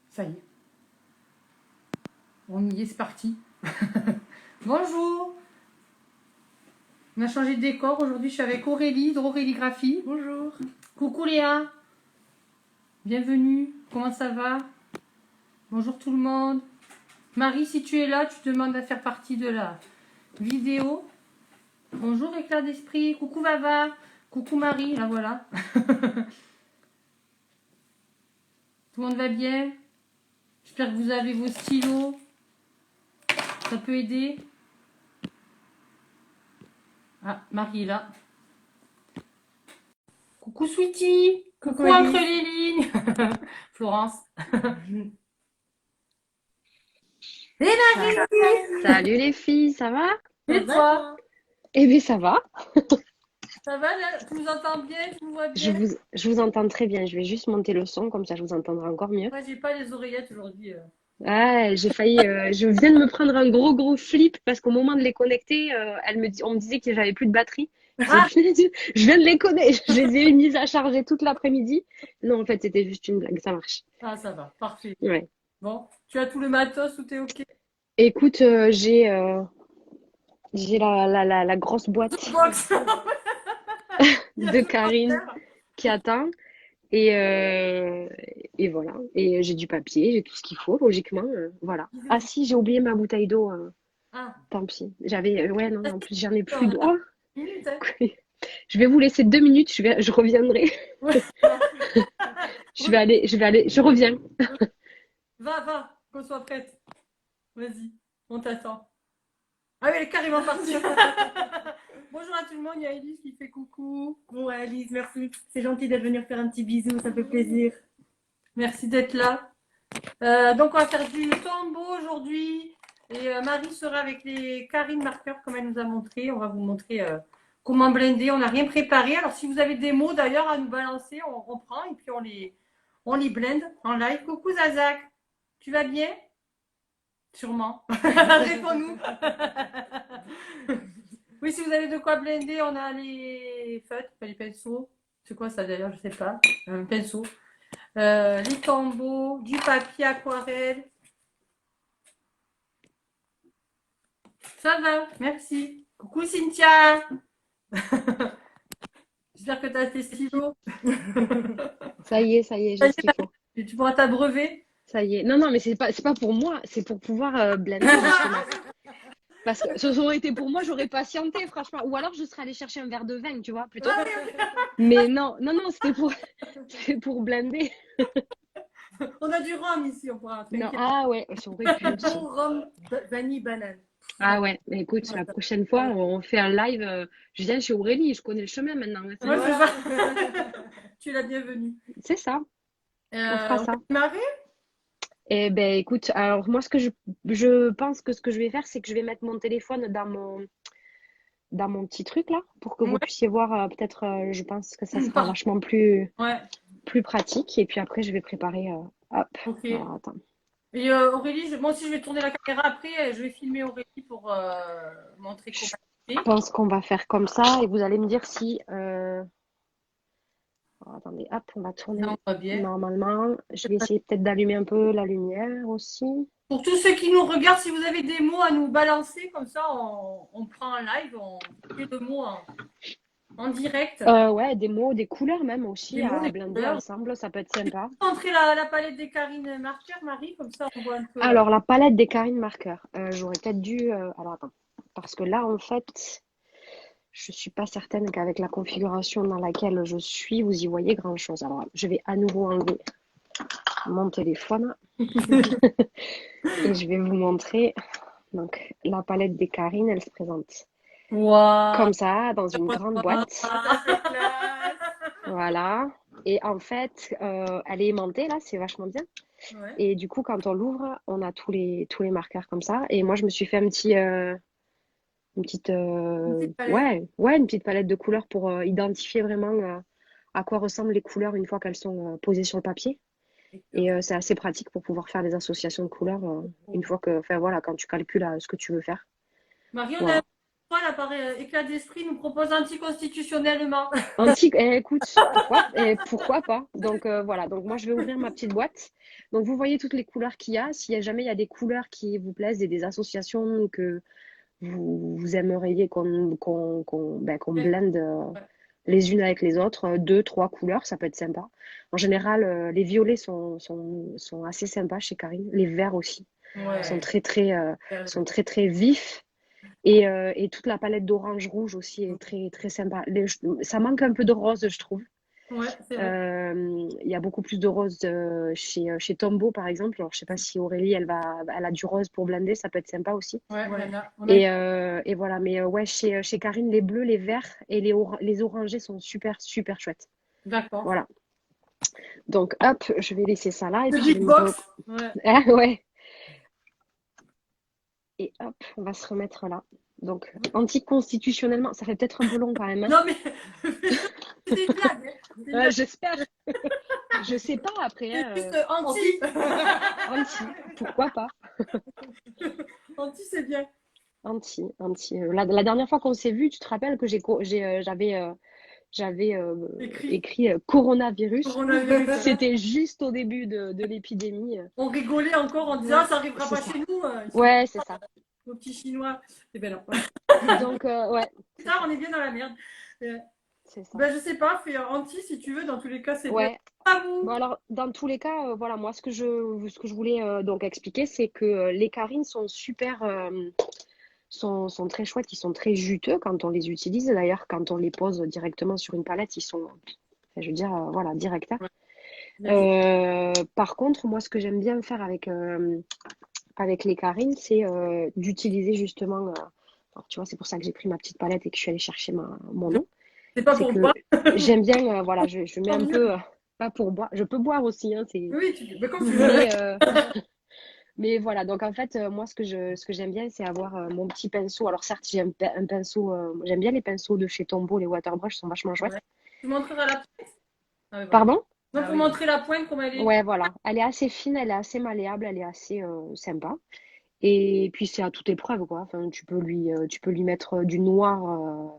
Ça y est, on y est, c'est parti. Bonjour. On a changé de décor. Aujourd'hui, je suis avec Aurélie d'Aurélie Graphie. Bonjour. Coucou Léa. Bienvenue. Comment ça va? Bonjour tout le monde. Marie, si tu es là, tu te demandes à faire partie de la vidéo. Bonjour éclair d'esprit. Coucou Vava. Coucou Marie. Là voilà. Tout le monde va bien? J'espère que vous avez vos stylos. Ça peut aider. Ah, Marie est là. Coucou Sweetie. Coucou entre les lignes. Florence. Et Marie. Salut les filles, ça va? Et toi? Eh bien ça va. Ça va là? Tu nous entends bien? Tu nous vois Je bien? vous, je vous entends très bien. Je vais juste monter le son, comme ça je vous entendrai encore mieux. Moi, j'ai pas les oreillettes aujourd'hui. Ah, j'ai failli. Je viens de me prendre un gros flip parce qu'au moment de les connecter, on me disait que j'avais plus de batterie. Je disais, Ah, punaise, je viens de les connecter. Je les ai mises à charger toute l'après-midi. Non, en fait, c'était juste une blague. Ça marche. ah, ça va. Parfait. Ouais. Bon, tu as tout le matos, tout est OK? Écoute, j'ai la grosse boîte Box. Il y a de tout par Karine terre. qui attend. Et, euh, et voilà. Et j'ai du papier, j'ai tout ce qu'il faut, logiquement. Voilà. Ah si, j'ai oublié ma bouteille d'eau. Ah, Tant pis. J'avais. Ouais, non, en plus, j'en ai on plus d'eau. a Oh, 1 minute, hein? je vais vous laisser 2 minutes, je reviendrai. Ouais. Je reviens. Va, qu'on soit prête. Vas-y, on t'attend. Ah oui, elle est carrément partie. Bonjour à tout le monde, il y a Elise qui fait coucou. Bon, Alice, merci. C'est gentil de venir faire un petit bisou, ça fait plaisir. Merci d'être là. Donc, on va faire du tombeau aujourd'hui. Et Marie sera avec les Karine marqueurs comme elle nous a montré. On va vous montrer comment blender. On n'a rien préparé. Alors, si vous avez des mots d'ailleurs à nous balancer, on prend et puis on les blende en live. Coucou Zazak, tu vas bien? Sûrement. Réponds-nous. Oui, si vous avez de quoi blender, on a les feutres, pas les pinceaux. C'est quoi ça d'ailleurs? Je sais pas. Un pinceau. Les tombeaux, du papier aquarelle. Ça va, merci. Coucou Cynthia. J'espère que tu as tes stylos. Ça y est, j'ai ce qu'il faut. Tu pourras t'abreuver. Ça y est. Non, non, mais c'est pas pour moi, c'est pour pouvoir blender, justement. Parce que ça aurait été pour moi, j'aurais patienté, franchement. Ou alors je serais allée chercher un verre de vin, tu vois, plutôt. Mais non, non, non, c'était pour blender. On a du rhum ici, on pourra. Non, T'inquiète. ah ouais, ça aurait pu aussi. Bon rhum, vanille, banane. Ah ouais, mais écoute, la prochaine fois, on fait un live. Je viens chez Aurélie, je connais le chemin maintenant. Hein, Ouais, c'est ça. Tu es la bienvenue. c'est ça, on fera On ça. peut démarrer? Eh ben écoute, alors moi je pense que ce que je vais faire, c'est que je vais mettre mon téléphone dans mon petit truc là, pour que vous Ouais. puissiez voir peut-être, je pense que ça sera Par- vachement plus, Ouais, plus pratique. Et puis après, je vais préparer. Hop, ok. alors attends. Et Aurélie, moi aussi je vais tourner la caméra après, je vais filmer Aurélie pour montrer comment elle Je fait. pense qu'on va faire comme ça et vous allez me dire si. Alors, attendez, hop, on va Ça, tourner on va bien. normalement. Je vais essayer peut-être d'allumer un peu la lumière aussi. Pour tous ceux qui nous regardent, si vous avez des mots à nous balancer, comme ça on prend un live, on fait le mot en direct. Ouais, des mots, des couleurs même aussi Des mots, à des blender couleurs. ensemble, ça peut être sympa. Montrer la palette des Karine Marker, Marie, comme ça on voit un peu. Alors, la palette des Karine Marker, j'aurais peut-être dû. Alors, attends. Parce que là, en fait, je suis pas certaine qu'avec la configuration dans laquelle je suis, vous y voyez grand-chose. Alors, je vais à nouveau enlever mon téléphone et je vais vous montrer. Donc, la palette des Karine, elle se présente Waouh! comme ça, dans une grande boîte. Voilà. Et en fait, elle est aimantée, là, c'est vachement bien. Ouais. Et du coup, quand on l'ouvre, on a tous les marqueurs comme ça. Et moi, je me suis fait une petite, Une petite palette. ouais, une petite palette de couleurs pour identifier vraiment à quoi ressemblent les couleurs une fois qu'elles sont posées sur le papier. Et c'est assez pratique pour pouvoir faire des associations de couleurs une fois que, enfin voilà, quand tu calcules ce que tu veux faire. Marie, Voilà. Toi, là, par éclat d'esprit, nous propose anticonstitutionnellement. Écoute, pourquoi pas? Donc voilà, donc moi je vais ouvrir ma petite boîte. Donc vous voyez toutes les couleurs qu'il y a. S'il y a jamais il y a des couleurs qui vous plaisent et des associations que vous aimeriez qu'on Ouais, blende les unes avec les autres, deux, trois couleurs, ça peut être sympa. En général, les violets sont assez sympas chez Karine. Les verts aussi sont ouais. très très vifs. Et toute la palette d'orange rouge aussi est très très sympa. Ça manque un peu de rose, je trouve. Ouais, c'est vrai. Il y a beaucoup plus de rose chez Tombow, par exemple. Alors, je sais pas si Aurélie, elle a du rose pour blender, ça peut être sympa aussi. Ouais, Ouais. Et voilà, mais ouais, chez Karine, les bleus, les verts et les orangés sont super, super chouettes. d'accord. Voilà. Donc, hop, je vais laisser ça là et Le puis je vais big me box. Ouais. Ah, ouais. Et hop, on va se remettre là. Donc, anticonstitutionnellement, ça fait peut-être un peu long quand même, hein. Non, mais c'est des blagues. Hein. C'est une blague. J'espère. Je sais pas après, C'est hein, juste anti. anti, pourquoi pas? Anti, c'est bien. Anti. La dernière fois qu'on s'est vu, tu te rappelles que j'avais Écrit écrit coronavirus. coronavirus. C'était juste au début de l'épidémie. On rigolait encore en disant Ouais, ah, ça arrivera c'est pas ça. chez nous. Ils sont Ouais, c'est ça. nos petits Chinois. Et ben non. Donc, ouais, c'est Ça, ça. on est bien dans la merde. C'est ça. Ben, je sais pas, fais anti si tu veux. Dans tous les cas, c'est bien. Ouais. À Bon vous. alors, dans tous les cas, voilà, moi, ce que je voulais donc expliquer, c'est que les carines sont super, sont très chouettes, ils sont très juteux quand on les utilise. D'ailleurs, quand on les pose directement sur une palette, ils sont, enfin, je veux dire, voilà, direct, hein. Ouais, vas-y. Par contre, moi, ce que j'aime bien faire avec les carines, c'est d'utiliser justement, alors, tu vois, c'est pour ça que j'ai pris ma petite palette et que je suis allée chercher mon eau. C'est pas C'est pour que moi. j'aime bien, voilà, je mets Tant un mieux. peu, pas pour boire, je peux boire aussi, hein, Oui, mais comme tu veux. mais, mais voilà, donc en fait, moi, ce que j'aime bien, c'est avoir mon petit pinceau. Alors certes, j'ai un pinceau, j'aime bien les pinceaux de chez Tombow, les waterbrush sont vachement chouettes. Ouais. Tu montreras la pointe. Ah oui, voilà. Pardon? Non, faut montrer la pointe comme elle est. Ouais, voilà. Elle est assez fine, elle est assez malléable, elle est assez sympa. Et puis c'est à toute épreuve, quoi. Enfin, tu peux lui mettre du noir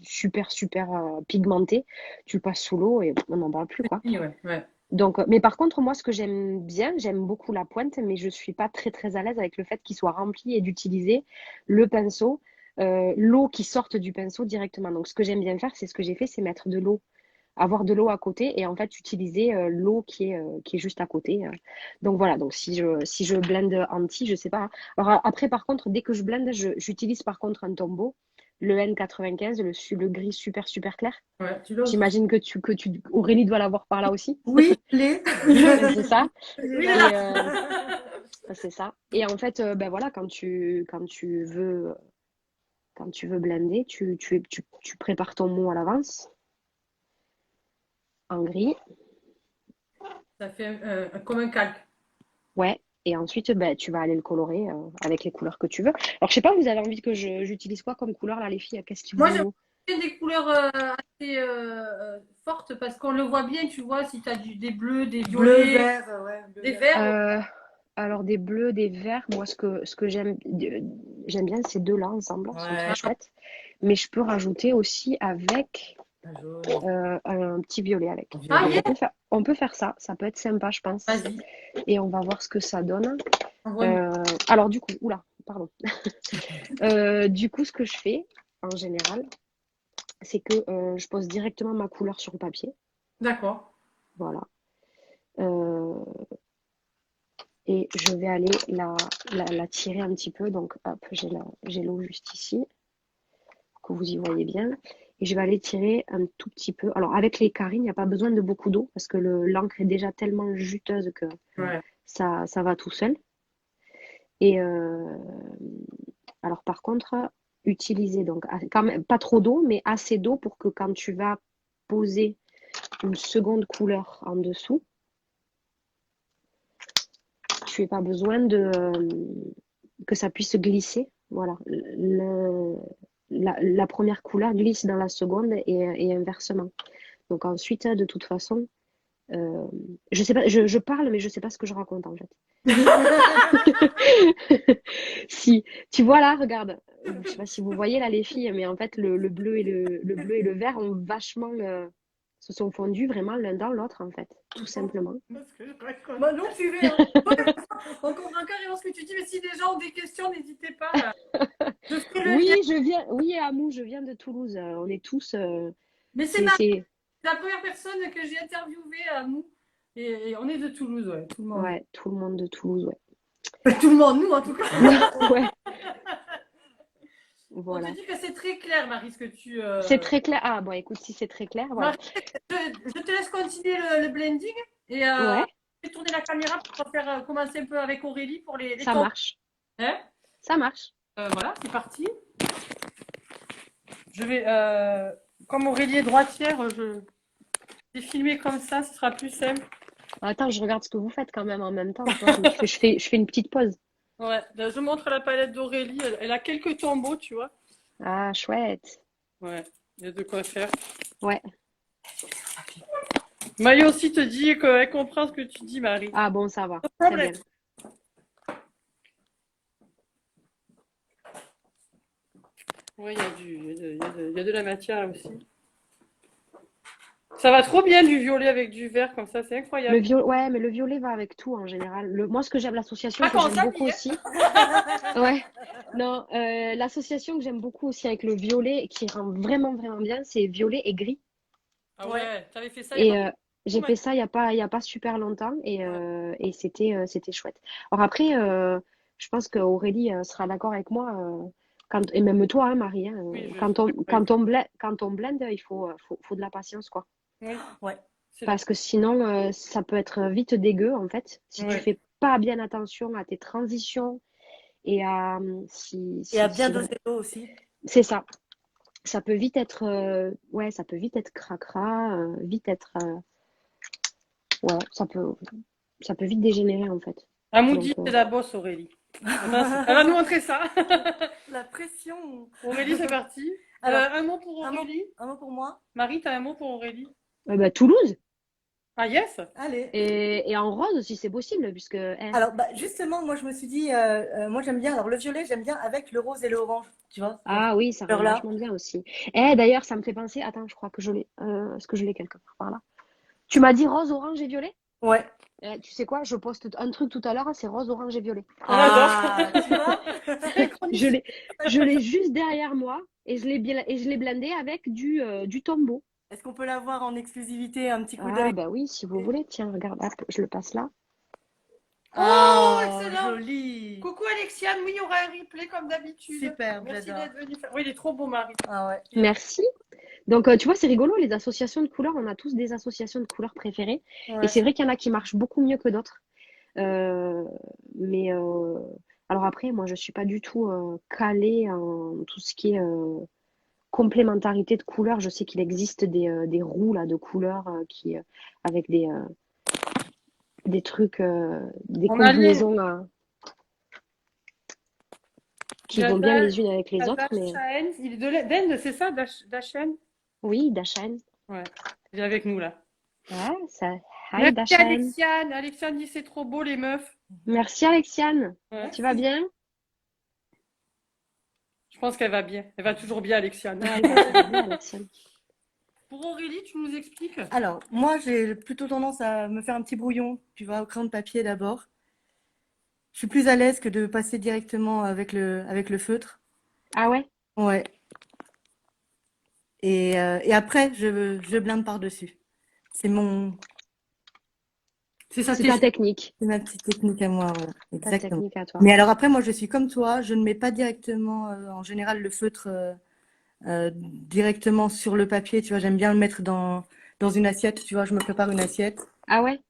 super, super pigmenté. Tu le passes sous l'eau et on n'en parle plus, quoi. Oui, ouais, ouais. Donc, mais par contre, moi, ce que j'aime bien, j'aime beaucoup la pointe, mais je suis pas très, très à l'aise avec le fait qu'il soit rempli et d'utiliser le pinceau, l'eau qui sorte du pinceau directement. Donc, ce que j'aime bien faire, c'est ce que j'ai fait, c'est mettre de l'eau, avoir de l'eau à côté et en fait utiliser l'eau qui est juste à côté. Donc voilà, donc si je blende anti, je sais pas, hein. Alors après, par contre, dès que je blende, j'utilise par contre un Tombow, le N95, le gris super, super clair. Ouais, tu l'as aussi. J'imagine Aurélie doit l'avoir par là aussi. Oui, les. C'est ça. Oui, Et là. c'est ça. Et en fait, ben voilà, quand tu veux blender, tu prépares ton mot à l'avance en gris. Ça fait comme un calque. Ouais. Et ensuite, ben, tu vas aller le colorer avec les couleurs que tu veux. Alors, je sais pas, vous avez envie que j'utilise quoi comme couleur là, les filles? Qu'est-ce qui Moi, j'aime vous. bien des couleurs assez fortes parce qu'on le voit bien, tu vois, si tu as des bleus, des Bleu, violets, vert, ouais. Bleu, des vert. verts. Euh, alors, des bleus, des verts, moi, ce que j'aime bien ces deux-là ensemble, ils sont très Ouais. chouettes. Mais je peux rajouter aussi avec Un jaune. un petit violet avec. Ah, Donc, yes, on peut faire ça, ça peut être sympa, je pense. vas-y, Et on va voir ce que ça donne. envoie-nous. Alors, du coup, oula, pardon. Du coup, ce que je fais, en général, c'est que je pose directement ma couleur sur le papier. D'accord. Voilà. Euh, et je vais aller la tirer un petit peu. Donc, hop, j'ai l'eau juste ici, pour que vous y voyez bien. Et je vais aller tirer un tout petit peu. Alors, avec les carines, il n'y a pas besoin de beaucoup d'eau parce que l'encre est déjà tellement juteuse que Ouais. ça va tout seul. Et alors, par contre, utiliser donc quand même pas trop d'eau, mais assez d'eau pour que quand tu vas poser une seconde couleur en dessous, tu n'aies pas besoin que ça puisse glisser. Voilà. La première couleur glisse dans la seconde et inversement. Donc ensuite, de toute façon, Euh, je sais pas, je parle, mais je sais pas ce que je raconte en fait. Si, tu vois là, regarde, je sais pas si vous voyez là les filles, mais en fait le bleu et le bleu et le vert ont vachement se sont fondus vraiment l'un dans l'autre en fait, tout simplement. Parce que je raconte. Bah non, tu veux, hein. On comprend carrément ce que tu dis, mais si des gens ont des questions, n'hésitez pas. Je ferai le lien. Oui, Amou, je viens de Toulouse. On est tous, Mais c'est c'est, la première personne que j'ai interviewée à nous. Et on est de Toulouse, ouais, tout le monde. ouais, tout le monde de Toulouse, ouais. Tout le monde, nous en tout cas. Ouais, On te voilà. dit que c'est très clair, Marie, ce que tu. C'est très clair. Ah, bon, écoute, si c'est très clair, voilà. Marie, je te laisse continuer le blending et Ouais, je vais tourner la caméra pour faire commencer un peu avec Aurélie pour les ça temps. marche. Hein. Ça marche. Voilà, c'est parti. Je vais, comme Aurélie est droitière, je vais filmer comme ça, ce sera plus simple. Attends, je regarde ce que vous faites quand même en même temps, tu vois. Je fais une petite pause. Ouais, là, je montre la palette d'Aurélie. Elle a quelques tombeaux, tu vois. Ah, chouette. Ouais, il y a de quoi faire. Ouais. Maï aussi te dit qu'elle comprend ce que tu dis, Marie. Ah bon, ça va. Pas de Très problème. bien. Oui, il y a de la matière là aussi. Ça va trop bien du violet avec du vert comme ça, c'est incroyable. Ouais, mais le violet va avec tout en général. Moi, ce que j'aime, l'association Ah, que quand on j'aime beaucoup s'habille, aussi. Ouais. Non, l'association que j'aime beaucoup aussi avec le violet, qui rend vraiment, vraiment bien, c'est violet et gris. Ah ouais, t'avais fait ça il y a Et pas j'ai longtemps. fait ça il y a pas super longtemps Ouais. et c'était chouette. Alors après, je pense qu'Aurélie sera d'accord avec moi, et même toi, hein, Marie, hein, Oui, je suis d'accord avec quand on blende, il faut de la patience, quoi. toi. Oui, Ouais. c'est là. Parce que sinon, ça peut être vite dégueu, en fait, si tu Ouais. fais pas bien attention à tes transitions et à Et à bien doser l'eau aussi. c'est ça. Ça peut vite être, ouais, ça peut vite être cracra, vite être, ouais, ça peut vite dégénérer en fait. Amoudi, Donc, c'est la bosse, Aurélie. Elle va nous montrer ça. La pression. Aurélie, c'est parti. Alors, Un mot pour un mot, Aurélie. un mot pour moi. Marie, t'as un mot pour Aurélie? bah, Toulouse Ah, yes? Allez. et en rose si c'est possible, puisque, Alors, bah, justement, moi, je me suis dit, moi, j'aime bien. Alors, le violet, j'aime bien avec le rose et le orange. Tu vois, dans cette ah oui, ça rend couleur-là. vachement bien aussi. D'ailleurs, ça me fait penser, attends, je crois que je l'ai, est-ce que je l'ai quelque part par là? Tu m'as dit rose, orange et violet? Ouais. Tu sais quoi, je poste un truc tout à l'heure, c'est rose, orange et violet. On adore. Ah, tu vois? Je l'ai, je l'ai juste derrière moi et je l'ai blendé avec du tombeau. Est-ce qu'on peut l'avoir en exclusivité, un petit coup Ah d'œil? bah oui, si vous voulez, tiens, regarde, hop, je le passe là. Oh, Oh, excellent. joli. Coucou Alexiane, oui, il y aura un replay comme d'habitude. Superbe, Merci j'adore. d'être venue faire. Oui, il est trop beau, Marie. Ah ouais. Merci. Donc, tu vois, c'est rigolo, les associations de couleurs, on a tous des associations de couleurs préférées. Et Ouais. c'est vrai qu'il y en a qui marchent beaucoup mieux que d'autres. Euh, mais alors après, moi, je suis pas du tout calée en tout ce qui est complémentarité de couleurs. Je sais qu'il existe des roues là, de couleurs avec des trucs, des On a les. combinaisons Il y qui a vont bien les unes avec les autres. Mais Dachen. Il est d'Inde, c'est ça, Dachen? oui, Dashan. Ouais, il est avec nous là. Ah, ça. Hi, Merci Dashan. Alexiane. Alexiane dit c'est trop beau les meufs. Merci, Alexiane. Ouais. Tu vas bien? Je pense qu'elle va bien. Elle va toujours bien, Alexiane. Ouais, elle va toujours bien, Alexiane. Pour Aurélie, tu nous expliques? Alors, moi, j'ai plutôt tendance à me faire un petit brouillon, tu vois, au crayon de papier d'abord. Je suis plus à l'aise que de passer directement avec le feutre. Ah ouais? Ouais. Et après, je blinde par-dessus. C'est mon, C'est sa C'est ta technique. technique. c'est ma petite technique à moi, voilà. Ta Exactement. technique à toi. Mais alors après, moi, je suis comme toi, je ne mets pas directement, en général, le feutre directement sur le papier, tu vois. J'aime bien le mettre dans une assiette, tu vois. Je me prépare une assiette Ah ouais?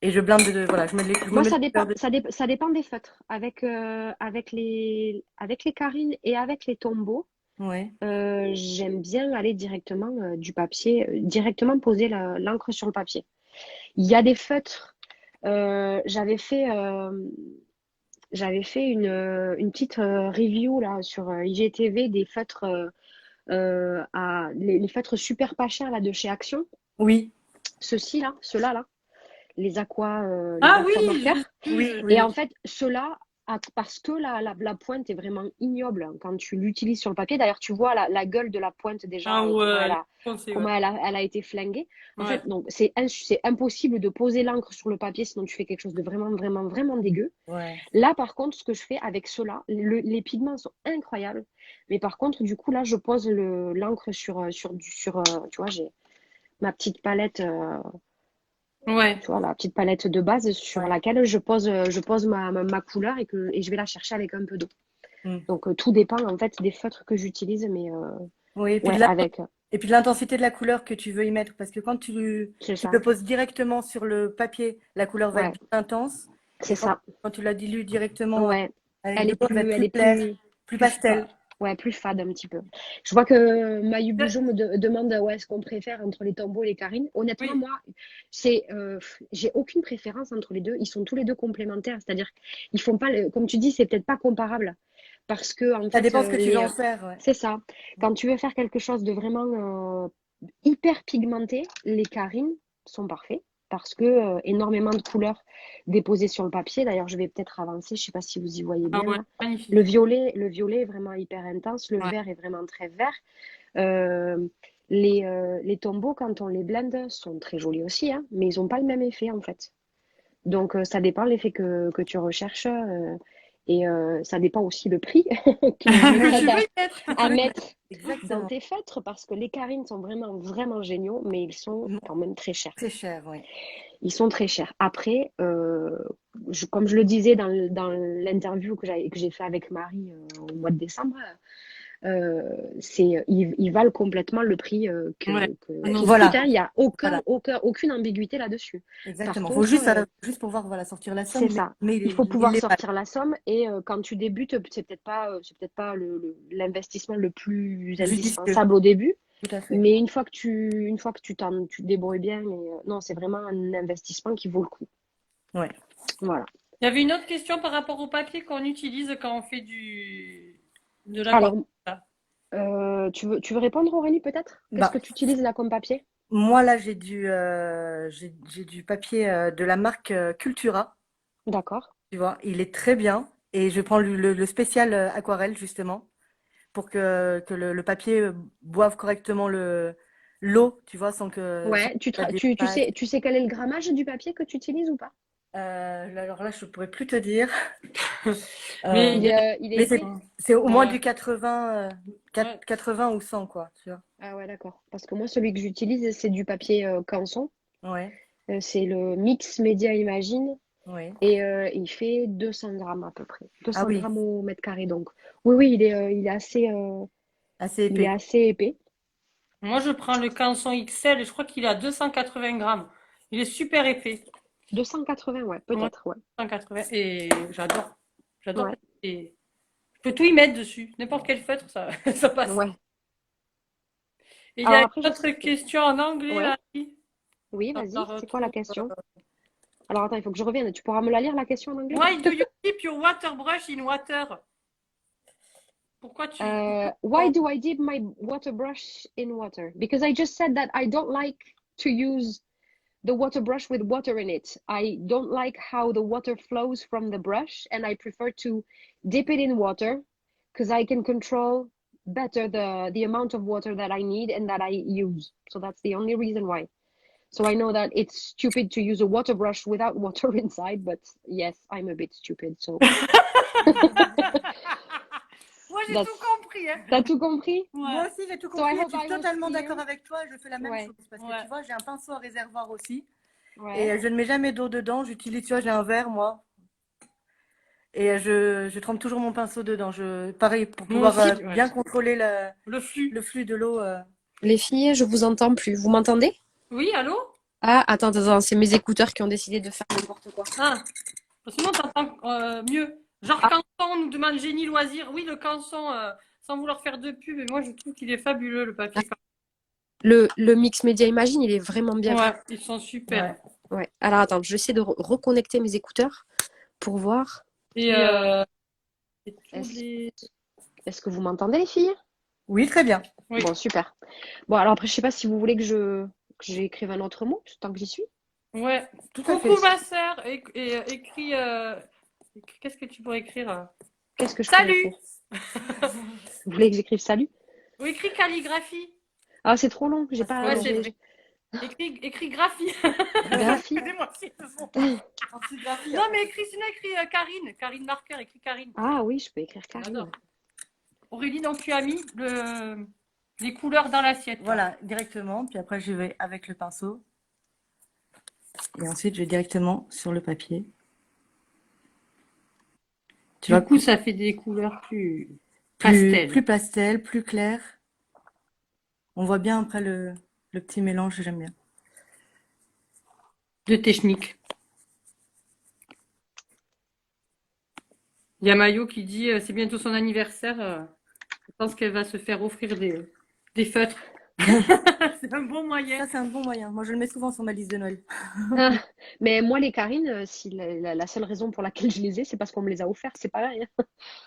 et je blinde, voilà, je me Moi, mets ça les dépend, couleurs de... ça dépend des feutres. Avec les carines et avec les tombeaux, Ouais, j'aime bien aller directement du papier, directement poser l'encre sur le papier. Il y a des feutres. J'avais fait une petite review là sur IGTV des feutres les feutres super pas chers là de chez Action. oui, ceux-ci là, ceux-là là, les Ah aqua oui, marqueurs. Oui, je- oui, Et oui. en fait, ceux-là, parce que la pointe est vraiment ignoble quand tu l'utilises sur le papier. D'ailleurs, tu vois la gueule de la pointe déjà, Ah comment ouais, elle elle est a, foncée, ouais. comment elle a été flinguée. En fait, Ouais. donc c'est impossible de poser l'encre sur le papier, sinon tu fais quelque chose de vraiment, vraiment, vraiment dégueu. Ouais. Là, par contre, ce que je fais avec ceux-là, les pigments sont incroyables. Mais par contre, du coup, là, je pose l'encre tu vois, j'ai ma petite palette, Ouais. tu vois, la petite palette de base sur Ouais. laquelle je pose ma couleur et je vais la chercher avec un peu d'eau. Mm. Donc, tout dépend en fait des feutres que j'utilise, mais Oui, ouais, avec, et puis de l'intensité de la couleur que tu veux y mettre, parce que quand c'est tu ça. le poses directement sur le papier, la couleur va être Ouais, plus intense, c'est et ça. quand tu la dilues directement Ouais, avec de l'eau, elle va être elle plus est claire, plus, plus pastel. ouais, plus fade un petit peu. Je vois que Mayu Bougeot demande ouais, ce qu'on préfère entre les tombeaux et les carines. Honnêtement, Oui. moi, j'ai aucune préférence entre les deux. Ils sont tous les deux complémentaires. C'est-à-dire, ils font pas, comme tu dis, c'est peut-être pas comparable. Parce que, en Ça fait, dépend ce que tu veux en faire, ouais. c'est ça. Quand tu veux faire quelque chose de vraiment hyper pigmenté, les carines sont parfaits. Parce que énormément de couleurs déposées sur le papier. D'ailleurs, je vais peut-être avancer. Je sais pas si vous y voyez Ah bien ouais, là. magnifique. Le violet est vraiment hyper intense. Le Ouais. vert est vraiment très vert. Euh, les tombeaux, quand on les blende, sont très jolis aussi, hein, mais ils n'ont pas le même effet en fait. Donc ça dépend l'effet que tu recherches et ça dépend aussi le prix qu'ils Que tu mettent veux y mettre. à Oui, mettre dans exactement. tes feutres parce que les carines sont vraiment, vraiment géniaux, mais ils sont Non, quand même très chers. c'est cher, oui. Ils sont très chers. Après, comme je le disais dans l'interview que j'ai fait avec Marie au mois de décembre, ils valent complètement le prix Ouais. Ah non, qu'ils c'est coûtent, Voilà, hein. Il n'y a voilà, aucune ambiguïté là-dessus. Par exactement. Faut contre, juste, juste pouvoir voilà, sortir la c'est somme, ça. mais Il faut il pouvoir les valent. sortir la somme et quand tu débutes, c'est peut-être pas l'investissement le plus Judicieux, indispensable au début, tout à fait. mais une fois que tu te débrouilles bien, non, c'est vraiment un investissement qui vaut le coup. Ouais. Voilà. Il y avait une autre question par rapport au papier qu'on utilise quand on fait de l'aquarelle. Alors, tu veux répondre, Aurélie, peut-être? Qu'est-ce Bah, que tu utilises là comme papier? moi, là, j'ai du papier de la marque Cultura, D'accord. tu vois. Il est très bien. Et je prends le spécial aquarelle, justement, pour que le papier boive correctement l'eau, tu vois, sans que Ouais, ça tu dépasse. sais quel est le grammage du papier que tu utilises ou pas? Alors là, je pourrais plus te dire. Mais il Euh, y a... Il est mais épais? c'est au moins Ouais, du 80, ouais. 80 ou 100, quoi, tu vois. Ah ouais, d'accord. Parce que moi, celui que j'utilise, c'est du papier canson. Ouais, C'est le Mix Media Imagine ouais. et il fait 200 grammes à peu près. Ah 200 oui, grammes au mètre carré. Donc, oui, oui, assez il est épais. assez épais. Moi, je prends le canson XL et je crois qu'il est à 280 grammes. Il est super épais. 280, ouais, Ouais, peut-être, ouais. 280. Et j'adore. J'adore. Ouais, Et je peux tout y mettre dessus. N'importe quel feutre, ça, ça passe. ouais. Et il y Alors a une après, autre question en anglais, ouais, Marie. oui, Dans vas-y, un c'est quoi la retour. question? Alors attends, il faut que je revienne. Tu pourras me la lire, la question en anglais? Why do you keep your water brush in water? Pourquoi Why do I dip my water brush in water? Because I just said that I don't like to use the water brush with water in it. I don't like how the water flows from the brush, and I prefer to dip it in water because I can control better the amount of water that I need and that I use. So that's the only reason why. So I know that it's stupid to use a water brush without water inside, but yes, I'm a bit stupid. So Moi, j'ai tout that's compris, hein. t'as tout compris? Moi Ouais, aussi, j'ai tout So I compris et je hope suis I was totalement d'accord clear. avec toi. Je fais la même Ouais, chose parce que ouais. tu vois, j'ai un pinceau à réservoir aussi et ouais. je ne mets jamais d'eau dedans. J'utilise, tu vois, j'ai un verre, moi, et je trempe toujours mon pinceau dedans. Pareil, pour Moi pouvoir aussi, ouais. bien contrôler Le flux. le flux de l'eau. Les filles, je vous entends plus. Vous m'entendez? Oui, allô? Ah, attends, c'est mes écouteurs qui ont décidé de faire n'importe quoi. Ah, sinon, t'entends mieux. Genre, Ah, canson, on nous demande Génie Loisir. Oui, le canson, sans vouloir faire de pub, mais moi, je trouve qu'il est fabuleux, le papier. le Mix Media Imagine, il est vraiment bien fait. Ouais, ils sont super. Ouais. Ouais. Alors attends, je vais essayer de reconnecter mes écouteurs pour voir. Et, et tous Est-ce les... est-ce que vous m'entendez, les filles? Oui, très bien. Oui. Bon, super. Bon, alors après, je sais pas si vous voulez que que j'écrive un autre mot, tant que j'y suis. Ouais. Tout à fait. Coucou ma sœur. Écris. Qu'est-ce que tu pourrais écrire? Qu'est-ce que je peux Salut. écrire? Vous voulez que j'écrive salut? Ou écris calligraphie. Ah, c'est trop long. J'ai pas. Ouais, c'est j'ai- vrai. Écris graphie. Graphie. Excusez-moi, c'est bon. Orthographie. Non, mais sinon écris Karine. Karine Marqueur, écris Karine. Ah oui, je peux écrire Karine. J'adore. Aurélie, donc tu as mis les couleurs dans l'assiette. Voilà, directement. Puis après, je vais avec le pinceau. Et ensuite, je vais directement sur le papier. Tu Du vois, coup, ça fait des couleurs plus plus pastel. pastel, plus clair. On voit bien après le petit mélange, j'aime bien. De technique. Il y a Mayo qui dit c'est bientôt son anniversaire. Je pense qu'elle va se faire offrir des feutres. C'est un bon moyen. Ça, c'est un bon moyen. Moi, je le mets souvent sur ma liste de Noël. Ah, mais moi, les Karine, si la seule raison pour laquelle je les ai, c'est parce qu'on me les a offerts. C'est pareil.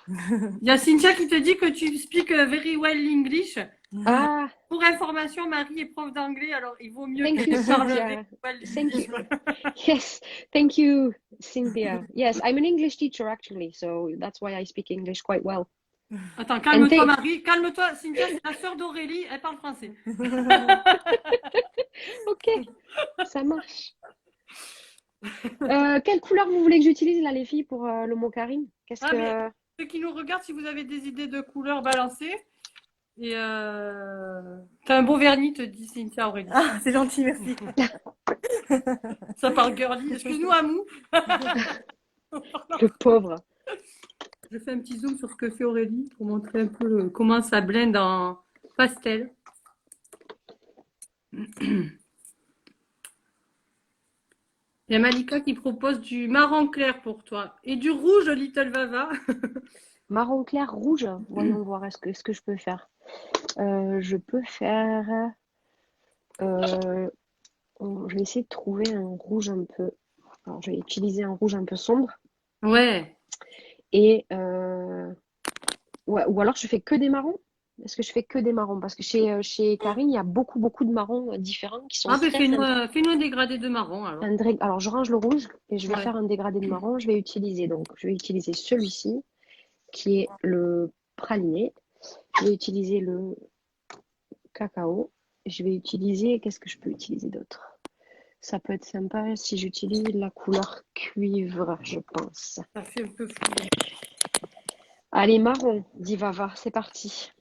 Il y a Cynthia qui te dit que tu speak very well English. Ah, Pour information, Marie est prof d'anglais, alors il vaut mieux thank que you, tu parles Cynthia. very well Thank English. you. Yes, thank you, Cynthia. Yes, I'm an English teacher actually, so that's why I speak English quite well. Attends, calme-toi And Marie, calme-toi. Cynthia, c'est la sœur d'Aurélie, elle parle français. Ok, ça marche. Quelle couleur vous voulez que j'utilise là, les filles, pour le mot Karine? Qu'est-ce Ah, que... mais ceux qui nous regardent, si vous avez des idées de couleurs, balancez. Et t'as un beau vernis, te dit Cynthia Aurélie. Ah, c'est gentil, merci. Ça parle girly. Excuse-nous, Amou. Le pauvre. Je fais un petit zoom sur ce que fait Aurélie pour montrer un peu comment ça blende en pastel. Il y a Malika qui propose du marron clair pour toi et du rouge Little Vava. Marron clair, rouge. Voyons voir, est-ce que je peux faire? Je peux faire... je vais essayer de trouver un rouge un peu... Alors, je vais utiliser un rouge un peu sombre. Ouais. Et... ouais, ou alors je fais que des marrons? Est-ce que je fais que des marrons? Parce que chez Karine, il y a beaucoup de marrons différents qui sont Ah ben très fais-nous un dégradé de marron alors. Alors, je range le rouge et je vais Ouais. faire un dégradé de marron. Je vais utiliser celui-ci qui est le praliné. Je vais utiliser le cacao. Je vais utiliser, qu'est-ce que je peux utiliser d'autre? Ça peut être sympa si j'utilise la couleur cuivre, je pense. Ça fait un peu fou. Allez, marron, dit Vava, c'est parti.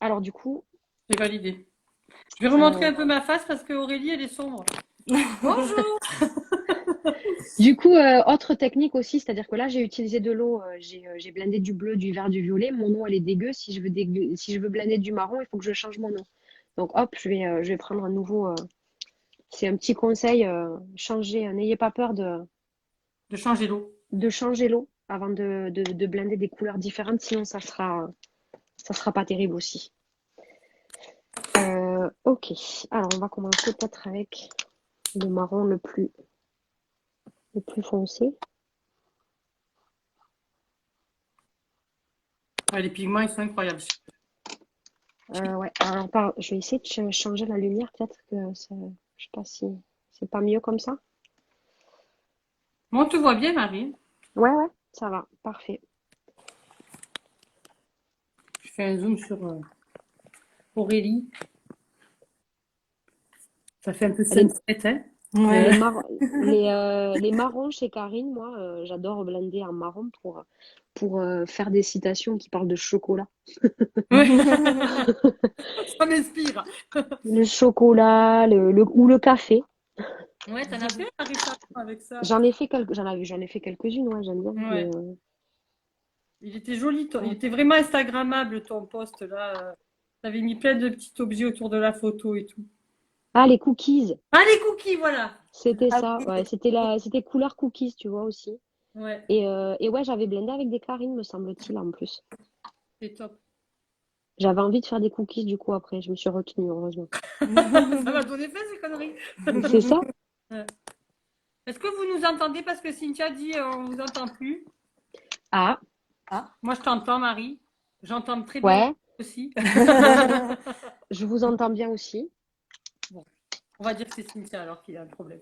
Alors du coup, C'est validé. Je vais remontrer un peu ma face parce que Aurélie elle est sombre. Bonjour. autre technique aussi, c'est-à-dire que là j'ai utilisé de l'eau, j'ai blendé du bleu, du vert, du violet. Mon eau elle est dégueu. Si je veux blender du marron, il faut que je change mon eau. Donc hop, je vais prendre un nouveau. C'est un petit conseil, n'ayez pas peur De changer l'eau. de changer l'eau avant de blender des couleurs différentes, sinon ça sera pas terrible aussi. Ok, alors on va commencer peut-être avec le marron le plus foncé. Ouais, les pigments ils sont incroyables. Ouais, alors je vais essayer de changer la lumière, peut-être que ça, je sais pas si c'est pas mieux comme ça. Bon, on te voit bien Marie. Ouais, ça va, parfait. Je fais un zoom sur Aurélie. Ça fait un peu sunset, hein? Ouais. Les marrons chez Karine, moi, j'adore blender en marron pour faire des citations qui parlent de chocolat. Ouais. Ça m'inspire. Le chocolat, ou le café. Ouais, t'en as fait récemment avec ça. J'en ai fait quelques-unes, ouais, j'aime bien. Ouais. Mais, Il était joli, il était vraiment Instagrammable ton post là. T'avais mis plein de petits objets autour de la photo et tout. Ah, les cookies, Ah, les cookies, voilà. c'était Ah ça. oui. Ouais, c'était couleur cookies, tu vois aussi. Ouais, Et ouais, j'avais blendé avec des Karine, me semble-t-il, en plus. c'est top. J'avais envie de faire des cookies, du coup, après, je me suis retenue, heureusement. Ça m'a donné fait ces conneries. C'est ça? Est-ce que vous nous entendez parce que Cynthia dit on vous entend plus? Ah, Moi je t'entends Marie. J'entends très bien ouais, aussi. je vous entends bien aussi. On va dire que c'est Cynthia alors qu'il y a un problème.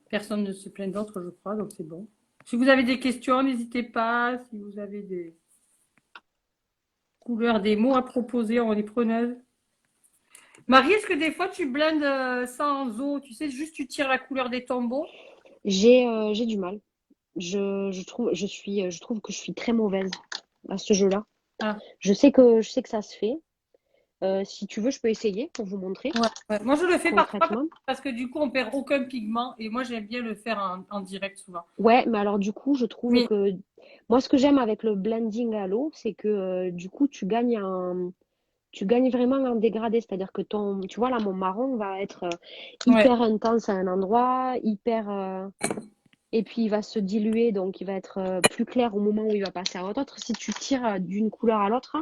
Personne ne se plaint d'autre, je crois, donc c'est bon. Si vous avez des questions, n'hésitez pas. Si vous avez des couleurs, des mots à proposer, on est preneuse. Marie, est-ce que des fois tu blendes sans eau? Tu sais, juste tu tires la couleur des tombeaux? J'ai du mal. Je trouve que je suis très mauvaise à ce jeu-là. Ah, Je sais que ça se fait. Si tu veux, je peux essayer pour vous montrer ouais. Moi, je le fais parfois concrètement. parce que du coup, on perd aucun pigment. Et moi, j'aime bien le faire en direct souvent. Ouais, mais alors du coup, je trouve Mais que moi, ce que j'aime avec le blending à l'eau, c'est que du coup, tu gagnes vraiment en dégradé. C'est-à-dire que tu vois là, mon marron va être ouais, hyper intense à un endroit, et puis il va se diluer, donc il va être plus clair au moment où il va passer à l'autre. Si tu tires d'une couleur à l'autre,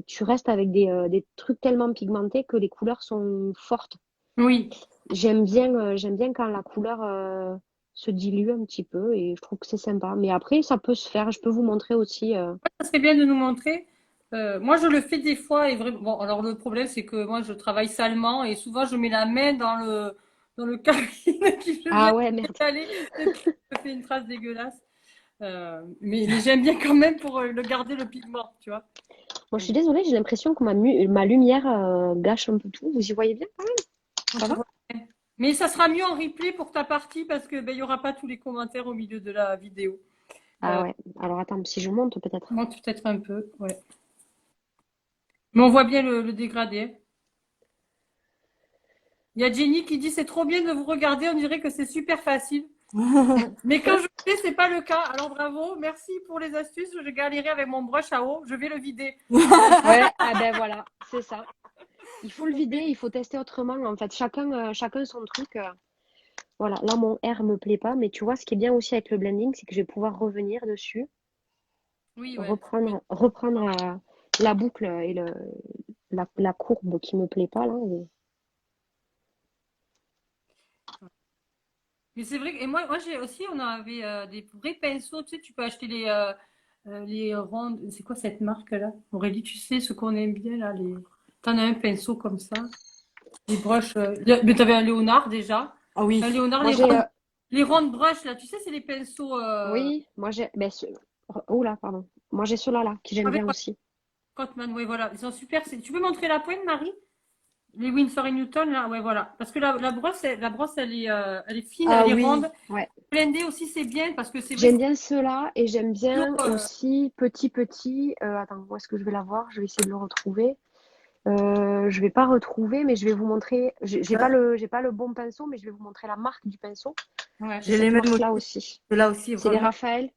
tu restes avec des trucs tellement pigmentés que les couleurs sont fortes. oui. J'aime bien quand la couleur se dilue un petit peu et je trouve que c'est sympa. Mais après, ça peut se faire. Je peux vous montrer aussi. Ça serait bien de nous montrer. Moi, je le fais des fois et vraiment. Bon, alors le problème, c'est que moi, je travaille salement et souvent, je mets la main dans le carré qui je viens Ah ouais, merde. d'aller et puis je fais une trace dégueulasse. Mais j'aime bien quand même pour le garder le pigment, tu vois. Bon, je suis désolée, j'ai l'impression que ma lumière gâche un peu tout. Vous y voyez bien quand même? On Ça te va? voit bien. Mais ça sera mieux en replay pour ta partie parce que ben, il n'y aura pas tous les commentaires au milieu de la vidéo. Ah ouais. Alors attends, si je monte peut-être. Monte peut-être un peu, ouais. Mais on voit bien le dégradé. Il y a Jenny qui dit c'est trop bien de vous regarder, on dirait que c'est super facile. Mais quand je le fais, c'est pas le cas. Alors bravo, merci pour les astuces. Je galérais avec mon brush à eau, je vais le vider. Ouais, ah ben voilà, c'est ça. Il faut le vider, il faut tester autrement. En fait, chacun son truc. Voilà, là mon R me plaît pas, mais tu vois, ce qui est bien aussi avec le blending, c'est que je vais pouvoir revenir dessus, Oui, ouais. reprendre la boucle et la courbe qui me plaît pas là. Mais c'est vrai que et moi j'ai aussi, on avait des vrais pinceaux. Tu sais, tu peux acheter les rondes. C'est quoi cette marque-là? Aurélie, tu sais ce qu'on aime bien là. T'en as un pinceau comme ça. Les brushes. Mais t'avais un Léonard déjà. Ah oui. Un Léonard, Moi j'ai, les rondes brushes là. Tu sais, c'est les pinceaux oui, moi j'ai, ben, oh là, pardon. Moi j'ai ceux-là là qui j'aime avec bien aussi. Cotman. Ouais, voilà. Ils sont super. Tu peux montrer la pointe, Marie? Les Winsor et Newton, là, ouais, voilà. Parce que la brosse, elle est fine, Ah elle est oui. ronde. Ouais. Blender aussi, c'est bien parce que c'est vrai que J'aime bien ceux-là et j'aime c'est bien toujours, aussi petit. Attends, où est-ce que je vais l'avoir? Je vais essayer de le retrouver. Je vais pas retrouver, mais je vais vous montrer. J'ai pas le bon pinceau, mais je vais vous montrer la marque du pinceau. ouais. C'est J'ai les cette mêmes marque-là aussi. aussi. Là aussi, C'est les vraiment. Raphaël.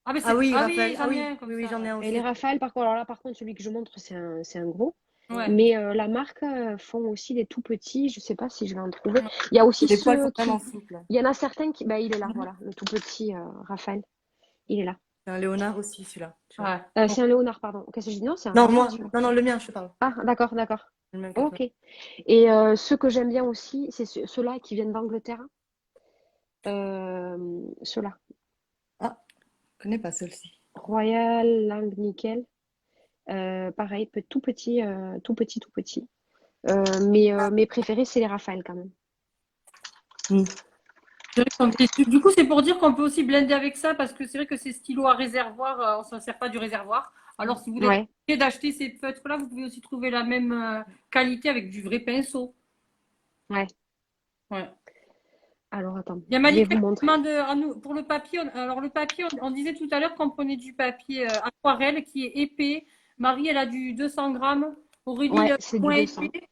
Ah, mais Ah oui, ah Raphaël. oui, Ah j'en ai oui, un comme oui, oui, ça, j'en ai ouais. un Et les aussi. Raphaël, par contre, alors là, par contre, celui que je montre, c'est un gros. Ouais. Mais la marque font aussi des tout petits. Je sais pas si je vais en trouver. Il y a aussi Les poils sont ceux vraiment qui. souples. Il y en a certains qui. Bah, il est là, voilà, le tout petit Raphaël. Il est là. C'est un Léonard aussi, celui-là. Tu vois. Ouais. C'est un Léonard, pardon. Qu'est-ce que je dis? Non, c'est un Non, Raphaël, moi, celui-là. non, le mien, je te parle. Ah, d'accord, d'accord. Le même que toi. Ok. Et ceux que j'aime bien aussi, c'est ceux-là qui viennent d'Angleterre. Ceux-là. Ah, je connais pas celle-ci. Royal Lang Nickel. Pareil, tout petit, tout petit, tout petit. Mes préférés, c'est les Raphaël quand même. Hmm. C'est vrai du coup, c'est pour dire qu'on peut aussi blender avec ça parce que c'est vrai que ces stylos à réservoir, on ne s'en sert pas du réservoir. Alors, si vous êtes Ouais, obligé d'acheter ces feutres-là, vous pouvez aussi trouver la même qualité avec du vrai pinceau. ouais. Ouais. Alors attends, Il y a je vais Malika vous qui montrer. demande pour le papier. Alors, le papier, on disait tout à l'heure qu'on prenait du papier aquarelle qui est épais. Marie, elle a du 200 grammes. Aurélie, Ouais, c'est du moins 200. épais.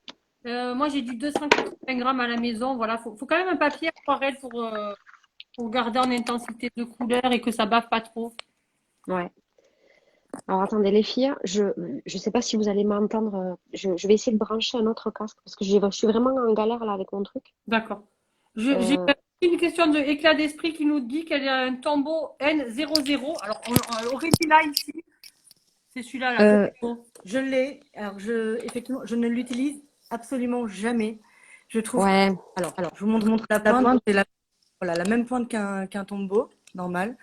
Moi, j'ai du 280 grammes à la maison. Voilà, faut quand même un papier aquarelle pour garder en intensité de couleur et que ça bave pas trop. Ouais. Alors attendez, les filles, je sais pas si vous allez m'entendre. Je vais essayer de brancher un autre casque parce que je suis vraiment en galère là avec mon truc. D'accord. J'ai Euh, une question de éclat d'esprit qui nous dit qu'elle a un tombeau N00. Alors, Aurélie là, ici, c'est celui-là, là. Euh, je l'ai. Alors, effectivement, je ne l'utilise absolument jamais. Je trouve. ouais. Alors, je vous montre la pointe. C'est voilà, la même pointe qu'un tombeau normal.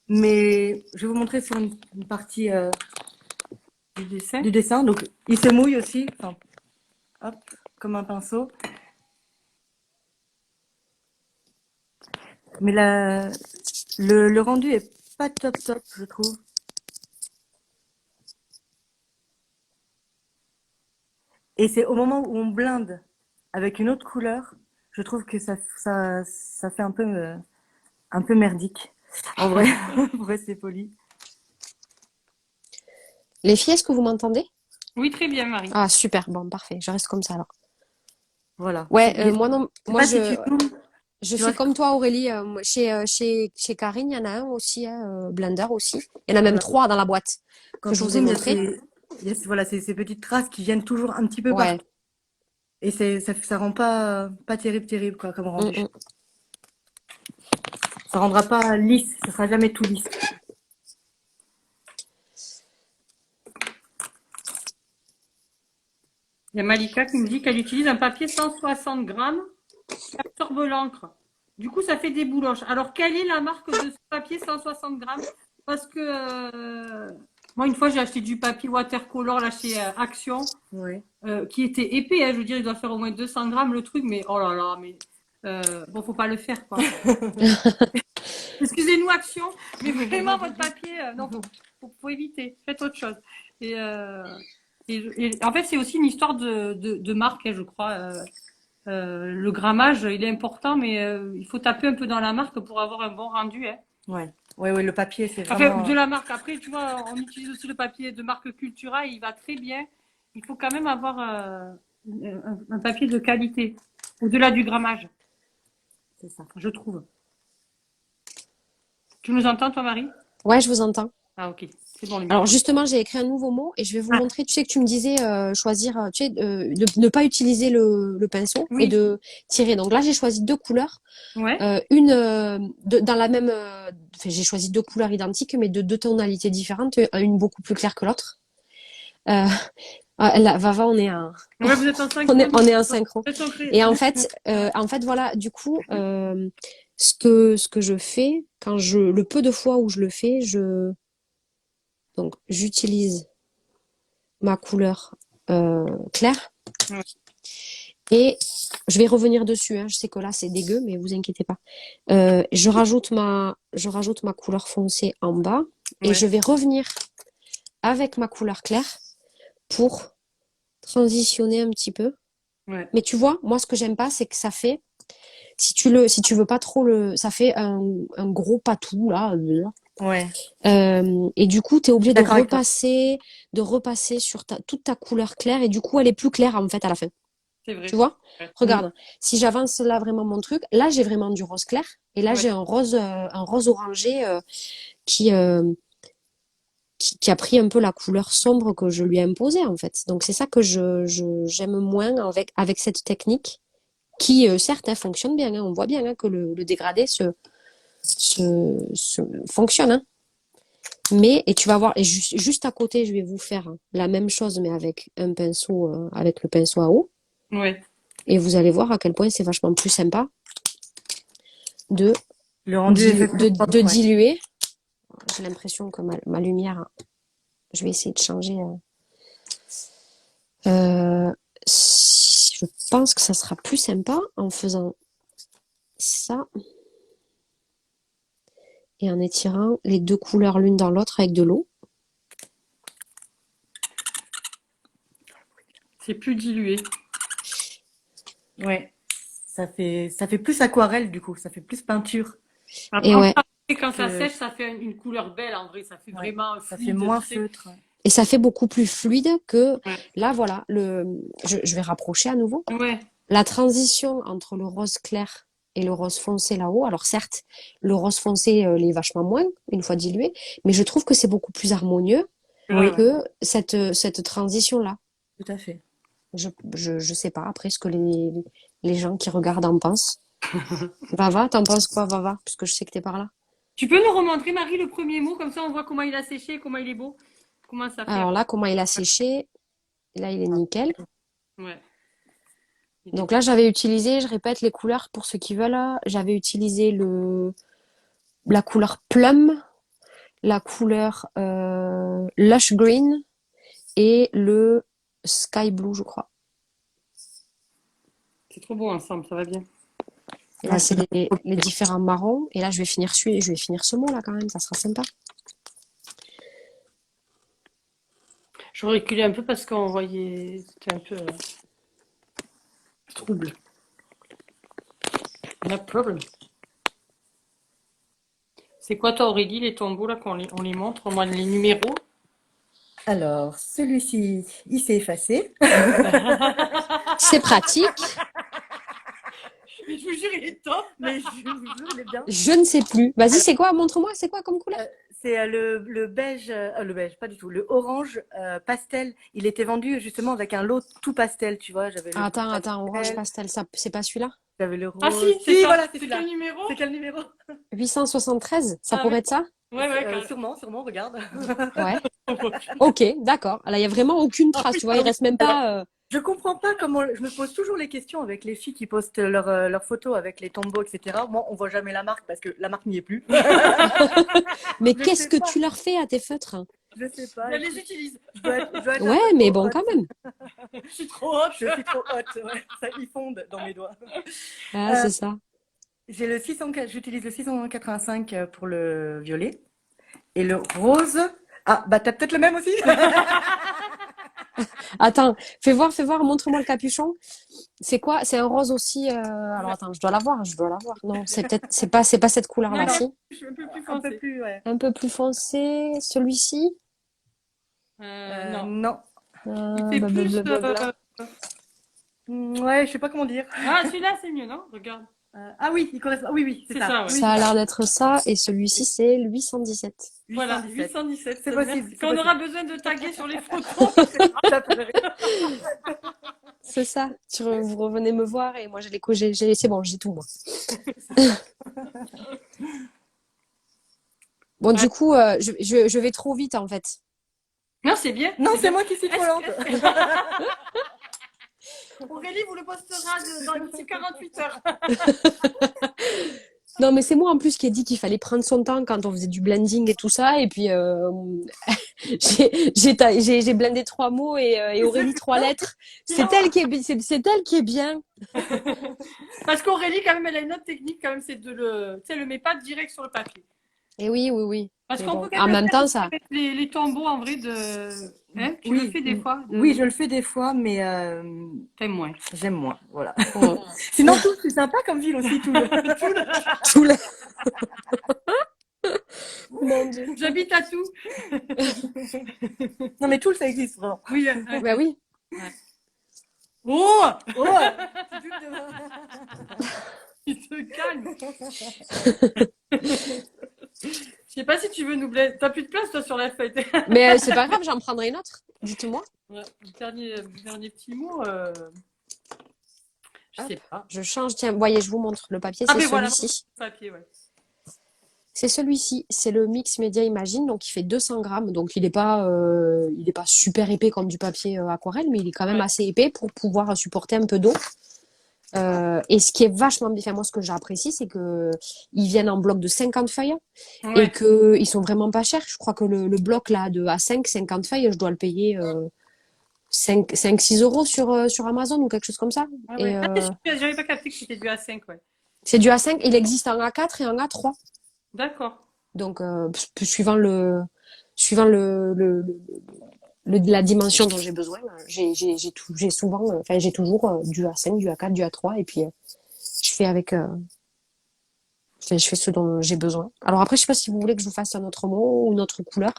Mais je vais vous montrer sur une partie Du dessin. du dessin. Donc, il se mouille aussi. Enfin, hop, comme un pinceau. Mais le rendu est pas top, je trouve. Et c'est au moment où on blinde avec une autre couleur, je trouve que ça fait un peu merdique. En vrai, pour rester poli. Les filles, est-ce que vous m'entendez? Oui, très bien, Marie. Ah, super. Bon, parfait. Je reste comme ça alors. Voilà. Ouais, Et moi non, je sais moi pas si tu zoomes, je tu fais vois, comme toi, Aurélie. Moi, chez Karine, il y en a un aussi, hein, Blender aussi. Il y en a même voilà. 3 dans la boîte que Quand je tu vous ai zoomes, montré. voilà, ces petites traces qui viennent toujours un petit peu Ouais. partout. Et ça rend pas terrible, quoi, comme Mm, rendu. mm. Ça rendra pas lisse, ça sera jamais tout lisse. Il y a Malika qui me dit qu'elle utilise un papier 160 grammes qui absorbe l'encre. Du coup, ça fait des bouloches. Alors, quelle est la marque de ce papier 160 grammes? Parce que moi, une fois, j'ai acheté du papier watercolor là chez Action, Ouais. qui était épais. Hein, je veux dire, il doit faire au moins 200 grammes le truc, mais oh là là, mais bon, faut pas le faire, quoi. Excusez-nous, Action, mais vraiment, votre papier, non, faut éviter. Faites autre chose. Et, en fait, c'est aussi une histoire de marque, hein, je crois. Le grammage, il est important, mais il faut taper un peu dans la marque pour avoir un bon rendu. Hein. Ouais, le papier, c'est Enfin, vraiment. de la marque. Après, tu vois, on utilise aussi le papier de marque Cultura, il va très bien. Il faut quand même avoir un papier de qualité, au-delà du grammage, C'est ça. je trouve. Tu nous entends, toi, Marie? Ouais, je vous entends. Ah, ok. C'est bon, le Alors micro. justement, j'ai écrit un nouveau mot et je vais vous Ah, montrer. Tu sais que tu me disais choisir, tu sais, de ne pas utiliser le pinceau et oui. de tirer. Donc là, j'ai choisi 2 couleurs. Ouais. Une dans la même. Enfin, j'ai choisi 2 couleurs identiques, mais de 2 tonalités différentes. Une beaucoup plus claire que l'autre. Euh, là, Vava, Ouais, vous êtes en on synchrone. est en synchro. Et en fait, voilà. Du coup, ce que je fais quand le peu de fois où je le fais, donc j'utilise ma couleur claire. Ouais. Et je vais revenir dessus, hein. Je sais que là c'est dégueu, mais vous inquiétez pas. Je rajoute ma couleur foncée en bas et Ouais. je vais revenir avec ma couleur claire pour transitionner un petit peu. Ouais. Mais tu vois, moi ce que j'aime pas, c'est que ça fait, si tu veux pas trop ça fait un gros patou là. Ouais. Et du coup, tu es obligé D'accord avec toi. de repasser sur toute ta couleur claire et du coup, elle est plus claire en fait à la fin. C'est vrai. Tu vois? Ouais. Mm. Regarde, si j'avance là vraiment mon truc, là j'ai vraiment du rose clair et là Ouais. j'ai un rose orangé qui, euh, qui a pris un peu la couleur sombre que je lui ai imposée en fait. Donc c'est ça que j'aime moins avec cette technique qui certes elle fonctionne bien, hein, on voit bien hein, que le dégradé fonctionne. Hein. Mais, et tu vas voir, et juste à côté, je vais vous faire la même chose, mais avec un pinceau, avec le pinceau à eau. Ouais. Et vous allez voir à quel point c'est vachement plus sympa de, Le rendu est fait plus de propre, ouais. diluer. J'ai l'impression que ma lumière, je vais essayer de changer. Je pense que ça sera plus sympa en faisant ça et en étirant les 2 couleurs l'une dans l'autre avec de l'eau. C'est plus dilué. Ouais. Ça fait plus aquarelle, du coup. Ça fait plus peinture. Et ouais. Après, quand ça Que, sèche, ça fait une couleur belle en vrai. Ça fait ouais. vraiment Ça fait fluide. moins Tu sais. feutre. Et ça fait beaucoup plus fluide que Ouais. là, voilà. Je vais rapprocher à nouveau. Ouais. La transition entre le rose clair et le rose foncé là-haut, alors certes, le rose foncé l'est vachement moins une fois dilué, mais je trouve que c'est beaucoup plus harmonieux Oui, que cette transition-là. tout à fait. Je sais pas après ce que les gens qui regardent en pensent. Vava, t'en penses quoi, Vava? Puisque je sais que t'es par là. Tu peux nous remontrer, Marie, le premier mot, comme ça on voit comment il a séché, comment il est beau, comment ça fait Alors après. là, comment il a séché, là il est nickel. Ouais. Donc là, j'avais utilisé, je répète les couleurs pour ceux qui veulent. J'avais utilisé la couleur plum, la couleur lush green et le sky blue, je crois. C'est trop beau ensemble, ça va bien. Et là, c'est les différents marrons. Et là, je vais finir ce mot là quand même, ça sera sympa. Je vais reculer un peu parce qu'on voyait. C'était un peu trouble. No problem. C'est quoi toi Aurélie, les tombeaux là qu'on on les montre, on voit les numéros? Alors, celui-ci, il s'est effacé. C'est pratique. Mais je vous jure, il est top. Mais je vous jure, il est bien. Je ne sais plus. Vas-y, c'est quoi? Montre-moi, c'est quoi comme couleur? C'est le beige, le beige, pas du tout, le orange pastel. Il était vendu justement avec un lot tout pastel, tu vois. J'avais le Attends, pastel, orange pastel, ça, c'est pas celui-là? j'avais le rose. Ah si, c'est ça. voilà, c'est C'est celui-là. quel numéro? C'est quel numéro? 873, ça Ah, pourrait ouais. être ça? Ouais, ouais, Sûrement, regarde. Ouais. Ok, d'accord. Là, il n'y a vraiment aucune trace, tu vois, il reste même pas. Je comprends pas comment. Je me pose toujours les questions avec les filles qui postent leurs photos avec les tombeaux, etc. Moi, on voit jamais la marque parce que la marque n'y est plus. Mais Je qu'est-ce sais que pas. tu leur fais à tes feutres? Je sais pas. Je les utilise. Je dois être un Ouais, peu mais trop bon, hot. quand même. Je suis trop haute. Je suis trop haute. Ouais. Ça, ils fondent dans mes doigts. Ah, c'est ça. J'ai le 604, j'utilise le 685 pour le violet. Et le rose. Ah, bah t'as peut-être le même aussi? Attends, fais voir, montre-moi le capuchon. C'est quoi? C'est un rose aussi. Alors attends, je dois l'avoir. Non, c'est pas cette couleur-là, Non, si. je suis un peu plus Un peu foncé. plus, ouais. Un peu plus foncé. Celui-ci. Non. Non. Il fait plus. Blablabla. Ouais, je sais pas comment dire. Ah, celui-là, c'est mieux, non? Regarde. Ah oui, il correspond. Oui, c'est C'est ça. ça, ouais. Oui, Ça a l'air d'être ça. Et celui-ci, c'est le 817. Voilà, 817. 817. C'est Merci. possible. Quand on aura besoin de taguer sur les photos. C'est ça. Vous revenez me voir et moi, c'est bon, j'ai tout, moi. Bon, du coup, je vais trop vite, en fait. Non, c'est bien. Non, c'est c'est bien. moi qui suis trop lente. Aurélie vous le postera dans d'ici 48 heures. Non, mais c'est moi en plus qui ai dit qu'il fallait prendre son temps quand on faisait du blending et tout ça. Et puis, j'ai blendé 3 mots et Aurélie 3 lettres. C'est elle qui est bien. Parce qu'Aurélie, quand même, elle a une autre technique, quand même, c'est de le. Tu sais, elle le met pas direct sur le papier. Et oui. Parce Mais qu'on bon, peut quand en même même faire temps, ça. avec les tombeaux en vrai de. Hein, tu Oui, le fais des fois. Oui, je le fais des fois, mais T'aimes moins. j'aime moins. Voilà. Ouais. Sinon, Toul, c'est sympa comme ville aussi, Toul. Tout le- Mon Dieu. J'habite à tout. Non, mais Toul, ça existe vraiment. Oui. Bah oui. Oh, Oh, tu te calmes. Je sais pas si tu veux nous blesser. T'as plus de place, toi, sur la fête. Mais c'est pas grave, j'en prendrai une autre. Dites-moi. Ouais, dernier petit mot. Je sais pas. Je change. Tiens, voyez, je vous montre. Le papier, Ah, c'est mais voilà. celui-ci. Papier, ouais. C'est celui-ci. C'est le Mix Media Imagine. Donc, il fait 200 grammes. Donc, il n'est pas super épais comme du papier aquarelle, mais il est quand même Ouais. assez épais pour pouvoir supporter un peu d'eau. Et ce qui est vachement bien, enfin, moi, ce que j'apprécie, c'est que ils viennent en bloc de 50 feuilles Ouais. et qu'ils sont vraiment pas chers. Je crois que le bloc là de A5, 50 feuilles, je dois le payer 5-6 euros sur Amazon ou quelque chose comme ça. Ah, Et ouais. Ah, j'avais pas capté que c'était du A5, ouais. c'est du A5, il existe en A4 et en A3. D'accord. Donc, suivant la dimension dont j'ai besoin, j'ai souvent, enfin, j'ai toujours du A5, du A4, du A3, et puis je fais avec, enfin, je fais ce dont j'ai besoin. Alors après, je sais pas si vous voulez que je vous fasse un autre mot ou une autre couleur.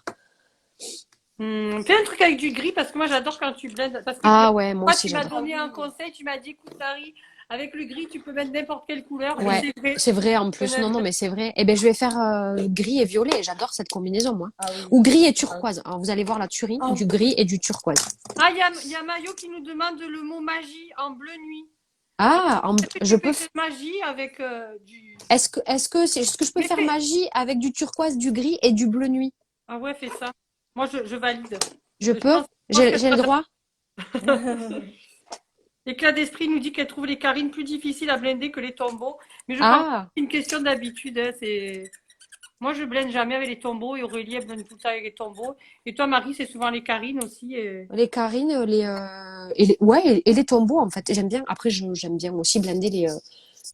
Fais un truc avec du gris parce que moi j'adore quand tu blends. Parce que Ah ouais, moi moi, aussi tu m'as j'adore. donné un conseil, tu m'as dit, écoute, Harry, avec le gris, tu peux mettre n'importe quelle couleur. Et Ouais, c'est vrai. c'est vrai en plus. Non, mais c'est vrai. Eh ben, je vais faire gris et violet. J'adore cette combinaison, moi. Ah oui. Ou gris et turquoise. Alors, vous allez voir la tuerie, Oh. du gris et du turquoise. Ah, il y a Mayo qui nous demande le mot magie en bleu nuit. Ah, Est-ce que je tu peux. fais magie avec du. Est-ce que je peux Mais faire fais- magie avec du turquoise, du gris et du bleu nuit? Ah ouais, fais ça. Moi, je valide. Je Je peux? pense que J'ai le droit? Éclat d'esprit nous dit qu'elle trouve les carines plus difficiles à blender que les tombeaux. Mais je pense que Ah, c'est une question d'habitude. Hein, c'est. Moi, je blende jamais avec les tombeaux et Aurélie, elle blende tout le temps avec les tombeaux. Et toi, Marie, c'est souvent les carines aussi. Les carines, ouais, et les tombeaux, en fait. J'aime bien. Après, j'aime bien aussi blender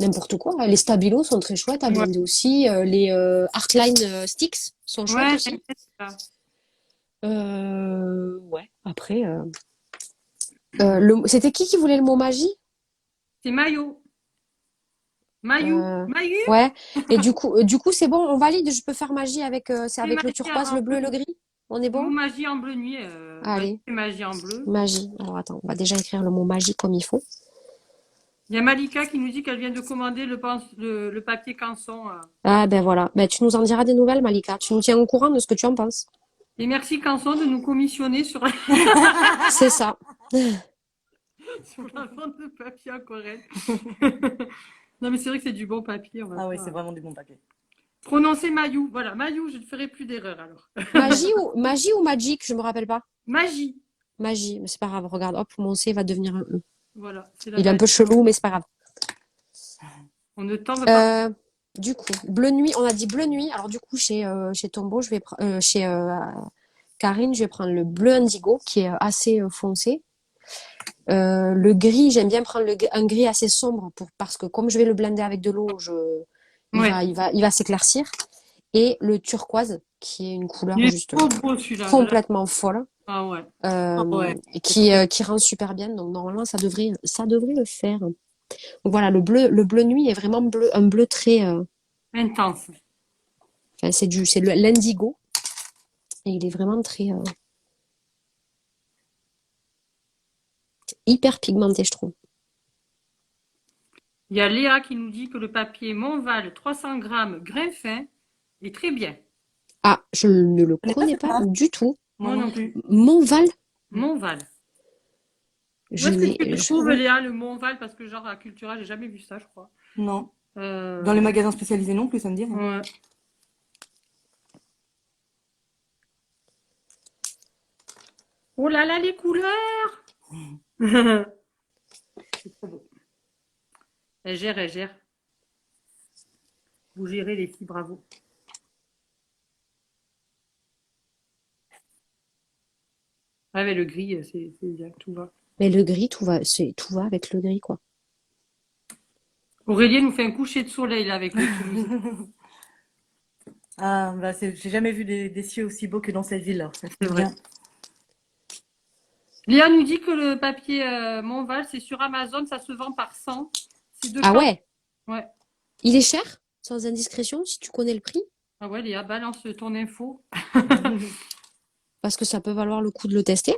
n'importe quoi. Les stabilos sont très chouettes à Ouais, blender aussi. Les Artline Sticks sont chouettes ouais, j'aime aussi. bien ça. Ouais, après. C'était qui voulait le mot magie? C'est maillot. Maillot. Euh, Maillot. ouais. Et du coup, c'est bon, on valide. Je peux faire magie c'est C'est avec le magie turquoise, en le bleu et le bleu. gris. On est Le mot bon? magie en bleu nuit. Vas-y, Allez, c'est magie en bleu. magie. Alors attends, on va déjà écrire le mot magie comme il faut. Il y a Malika qui nous dit qu'elle vient de commander le papier canson. Ah ben voilà. Ben, tu nous en diras des nouvelles, Malika. Tu nous tiens au courant de ce que tu en penses. Et merci Canson de nous commissionner sur, C'est ça. sur la vente de papier aquarelle. Non, mais c'est vrai que c'est du bon papier. Ah oui, c'est vraiment du bon papier. Prononcer Mayou. Voilà, Mayou, je ne ferai plus d'erreur alors. Magie ou magic, je me rappelle pas. Magie. Magie, mais c'est pas grave. Regarde, hop, mon C va devenir un E. Voilà, c'est la Il est un peu magie. chelou, mais c'est pas grave. On ne tombe pas. Du coup, bleu nuit, on a dit bleu nuit. Alors du coup, chez Tombeau, chez Karine, je vais prendre le bleu indigo qui est assez foncé. Le gris, j'aime bien prendre un gris assez sombre parce que comme je vais le blender avec de l'eau, Ouais. il va s'éclaircir. Et le turquoise, qui est une couleur Il est juste trop beau celui-là. complètement folle, Ah ouais. Ah ouais. et qui rend super bien. Donc normalement, ça devrait le faire. Donc voilà, le bleu nuit est vraiment un bleu très, Intense. enfin, c'est l'indigo. Et il est vraiment très, hyper pigmenté, je trouve. Il y a Léa qui nous dit que le papier Montval 300 grammes grain fin est très bien. Ah, je ne le connais pas connais cette pas marque. du tout. Moi non plus. Montval, Montval. Où je est-ce que tu n'ai, le je- trouves, Léa, le Montval? Parce que genre à Cultura, j'ai jamais vu ça, je crois. Non. Euh, Dans les magasins spécialisés non plus, ça me dit rien. ouais. Oh là là, les couleurs! C'est trop beau. Elle gère, elle gère. Vous gérez les filles, bravo. Ah mais le gris, c'est bien, tout va. mais le gris, tout va avec le gris, quoi. Aurélien nous fait un coucher de soleil là avec le Toulouse. Ah, bah, j'ai jamais vu des cieux aussi beaux que dans cette ville. Alors, ça fait C'est vrai. bien. Léa nous dit que le papier Montval, c'est sur Amazon, ça se vend par 100. C'est de Ah ouais, Ouais. il est cher, sans indiscrétion, si tu connais le prix, Ah ouais, Léa, balance ton info. parce que ça peut valoir le coup de le tester.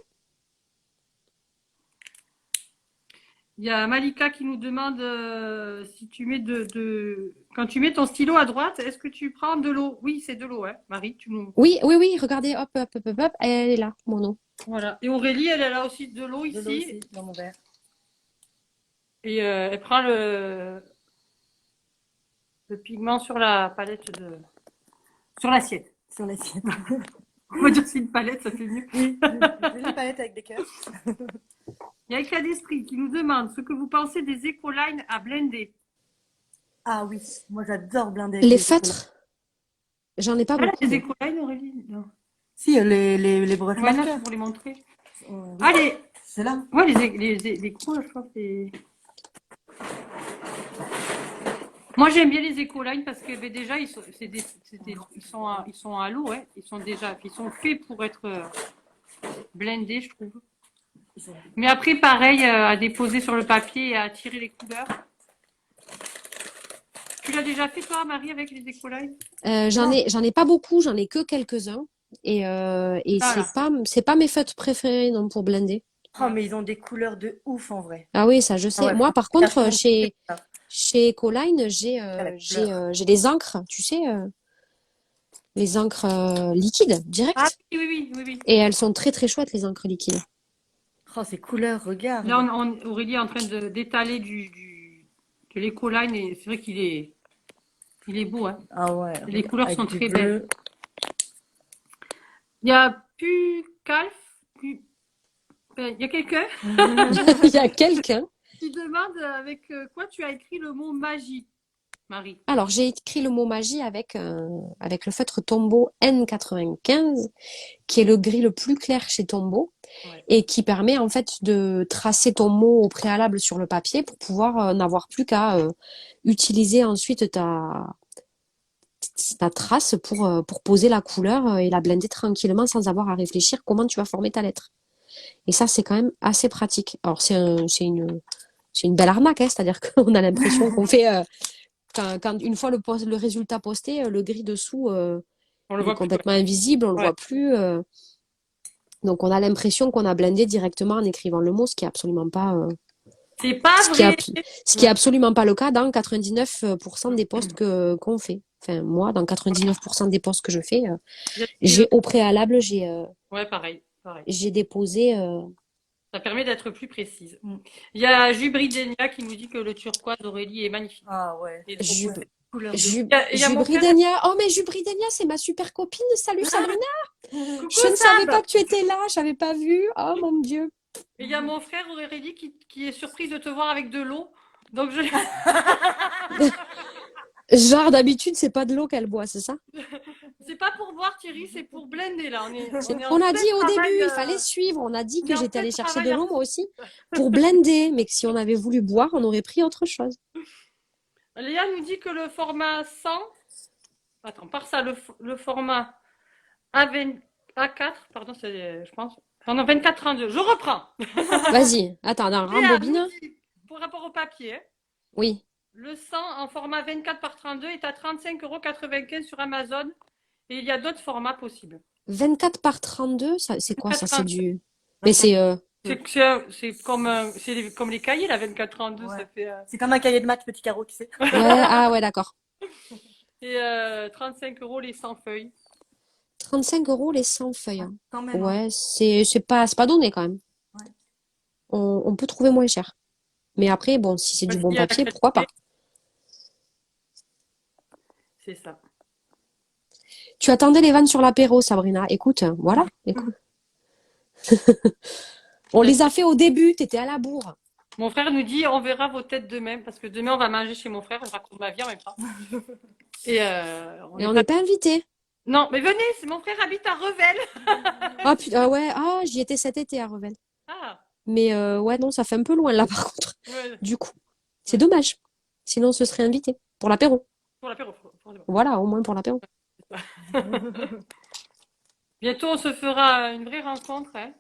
Il y a Malika qui nous demande si tu mets quand tu mets ton stylo à droite, est-ce que tu prends de l'eau? Oui, c'est de l'eau, hein. Marie, tu nous. Oui, oui, oui, regardez, hop, hop, hop, hop, hop, elle est là, mon eau. Voilà. Et Aurélie, elle a aussi de l'eau De l'eau ici. aussi, dans mon verre. Et elle prend le pigment sur la palette sur l'assiette. Sur l'assiette. On va dire que c'est une palette, ça fait mieux. Oui, j'ai une palette avec des cœurs. Il y a Éclat d'Esprit qui nous demande ce que vous pensez des écolines à blender. Ah oui, moi j'adore blinder avec Les les feutres, j'en ai pas Elle a beaucoup. des écolines, Aurélie? Non. Si, les brefs Ouais, non, marqueurs. c'est pour les montrer. Oui, Allez, c'est là. ouais, les cours, je crois que c'est. Moi, j'aime bien les écolines parce que ben, déjà, ils sont à l'eau, hein. Ils sont faits pour être blendés, je trouve. Mais après, pareil, à déposer sur le papier et à tirer les couleurs. Tu l'as déjà fait, toi, Marie, avec les écolines? J'en ai pas beaucoup, j'en ai que quelques-uns. Et Voilà. c'est pas mes feutres préférés, non, pour blender. Oh, mais ils ont des couleurs de ouf en vrai. Ah oui, ça, je sais. ouais, Moi, par contre, franchement, chez Ecoline, j'ai les encres, tu sais, les encres liquides, direct. Ah oui. Et elles sont très, très chouettes, les encres liquides. Oh, ces couleurs, regarde. Là, Aurélie est en train d'étaler de l'écoline et c'est vrai il est beau, hein. Ah ouais. Les couleurs avec sont du très bleu. belles. Il y a il y a quelqu'un Il y a quelqu'un. qui demande avec quoi tu as écrit le mot magie. Marie. Alors, j'ai écrit le mot magie avec le feutre Tombow N95, qui est le gris le plus clair chez Tombow Ouais. et qui permet en fait de tracer ton mot au préalable sur le papier pour pouvoir n'avoir plus qu'à utiliser ensuite ta trace pour poser la couleur et la blender tranquillement sans avoir à réfléchir comment tu vas former ta lettre. Et ça, c'est quand même assez pratique. Alors, c'est une belle arnaque, hein, c'est-à-dire qu'on a l'impression qu'on fait, quand une fois le résultat posté, le gris dessous, On le il est voit plus. complètement invisible, on le Ouais. voit plus. Donc, on a l'impression qu'on a blendé directement en écrivant le mot, ce qui est absolument pas, C'est pas ce qui est, vrai. ce qui est absolument pas le cas dans 99% des posts qu'on fait. Enfin, moi, dans 99% des posts que je fais, J'ai- au préalable, Ouais, pareil, pareil. j'ai déposé. Ça permet d'être plus précise. Mm. Il y a Jubridenia qui nous dit que le turquoise Aurélie est magnifique. Ah ouais. Et trop Jub- beau. Couleur de... Il y a mon frère. Jubridenia. Oh, mais Jubridenia, c'est ma super copine. Salut Sabrina. Coucou Je ne savais Sab. pas que tu étais là. Je n'avais pas vu. Oh mon Dieu. Et il y a mon frère Aurélie qui est surprise de te voir avec de l'eau. Donc je. Genre, d'habitude, c'est pas de l'eau qu'elle boit, c'est ça? C'est pas pour boire Thierry, c'est pour blender là. On est en On a plein dit au travail, début, il fallait suivre. On a dit on que est en j'étais plein allée chercher de travail l'eau, moi aussi, pour blender. Mais que si on avait voulu boire, on aurait pris autre chose. Léa nous dit que le format 100. Attends, par ça, le format A20 A4, pardon, c'est, je pense. Pardon, 24-32. Je reprends. Vas-y. Attends, Léa rembobine. nous dit, pour rapport au papier, Oui. le 100 en format 24 par 32 est à 35,95 € sur Amazon. Et il y a d'autres formats possibles. 24 par 32, ça, c'est quoi ça? C'est 24-32. du. Mais c'est. C'est comme les cahiers, la 24-32, Ouais. ça fait. C'est comme un cahier de maths, petit carreau, tu sais. Ouais, ah ouais, d'accord. Et 35 € les 100 feuilles. 35 € les 100 feuilles, hein. Quand même. Hein. Ouais, c'est pas donné quand même. Ouais. On peut trouver moins cher. Mais après, bon, si c'est du Parce bon qu'il y a la papier, pourquoi pas? qualité, c'est ça. Tu attendais les vannes sur l'apéro, Sabrina. Écoute, voilà. Écoute. On les a fait au début, t'étais à la bourre. Mon frère nous dit on verra vos têtes demain parce que demain on va manger chez mon frère. Je raconte ma vie en même temps. Et on Et est on pas- n'est pas invités. Non, mais venez, mon frère habite à Revel. Ah putain, ouais, ah, j'y étais cet été à Revel. Ah, Mais ouais, non, ça fait un peu loin là par contre. ouais, Du coup, c'est dommage. Sinon, on se serait invité pour l'apéro. pour l'apéro. Voilà, au moins pour l'apéro. Bientôt on se fera une vraie rencontre hein,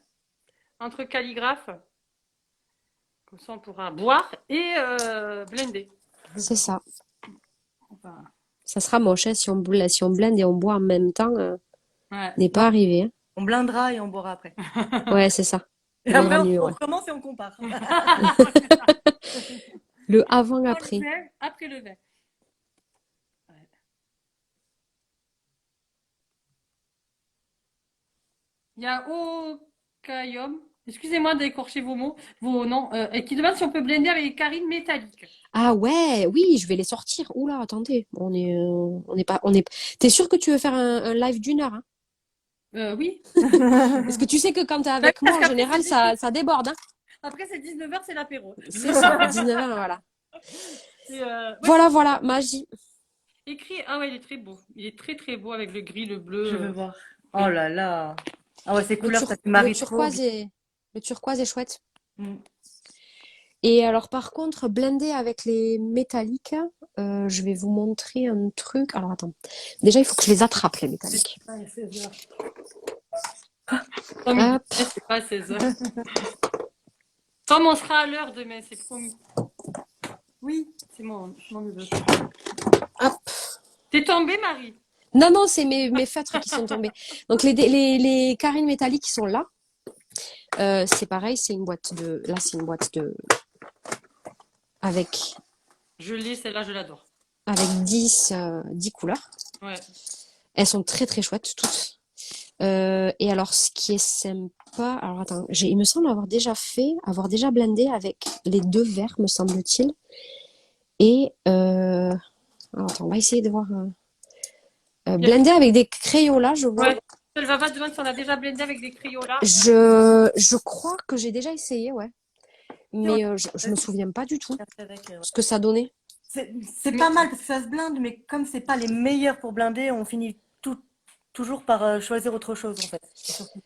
entre calligraphes. Comme ça on pourra boire et blender. C'est ça. Enfin, Ça sera moche hein, si on blende et on boit en même temps. ouais. N'est pas arrivé. Hein. On blindera et on boira après. Ouais, c'est ça. Et On après, ira mieux, on ouais. recommence et on compare. Le avant-après. Le vin, après le vin. Ouais. Il y a Okayom, excusez-moi d'écorcher vos mots, vos noms, et qui demande si on peut blender avec des carines métalliques. Ah ouais, oui, je vais les sortir. Oula, attendez, on est pas, on est. T'es sûr que tu veux faire un live d'1 heure, hein? Oui. Parce que tu sais que quand t'es avec moi, en qu'après, général, ça déborde, hein. Après, c'est 19h, c'est l'apéro. C'est ça, 19h, voilà. Et, Voilà, magie. écrit, ah ouais, il est très beau. Il est très très beau avec le gris, le bleu. Je veux voir. Oh là là. Ah ouais, ces Le, couleurs, tur- ça fait le Marie turquoise le turquoise est chouette. Mm. Et alors, par contre, blender avec les métalliques, je vais vous montrer un truc. Alors, attends. Déjà, il faut que je les attrape, les métalliques. Ah, il est 16h. Hop. C'est pas 16h. Tom, on sera à l'heure demain, c'est promis. Oui. C'est mon neveu. Hop. T'es tombée, Marie? Non, c'est mes feutres qui sont tombés. Donc, les carines métalliques qui sont là, c'est pareil, c'est une boîte de. Là, c'est une boîte de. Avec Je l'ai, celle-là, je l'adore. 10 couleurs. Ouais. Elles sont très très chouettes toutes. Et alors, ce qui est sympa, alors attends, il me semble avoir déjà blendé avec les 2 verres, me semble-t-il. Et alors, attends, on va essayer de voir. Blender avec des Crayolas, je vois. Ouais. Elle va pas te demander si on a déjà blendé avec des Crayolas. Je crois que j'ai déjà essayé, ouais. Mais je me souviens pas du tout Avec, ce que ça donnait. C'est pas mal parce que ça se blinde, mais comme c'est pas les meilleurs pour blinder, on finit toujours par choisir autre chose en fait. C'est surtout-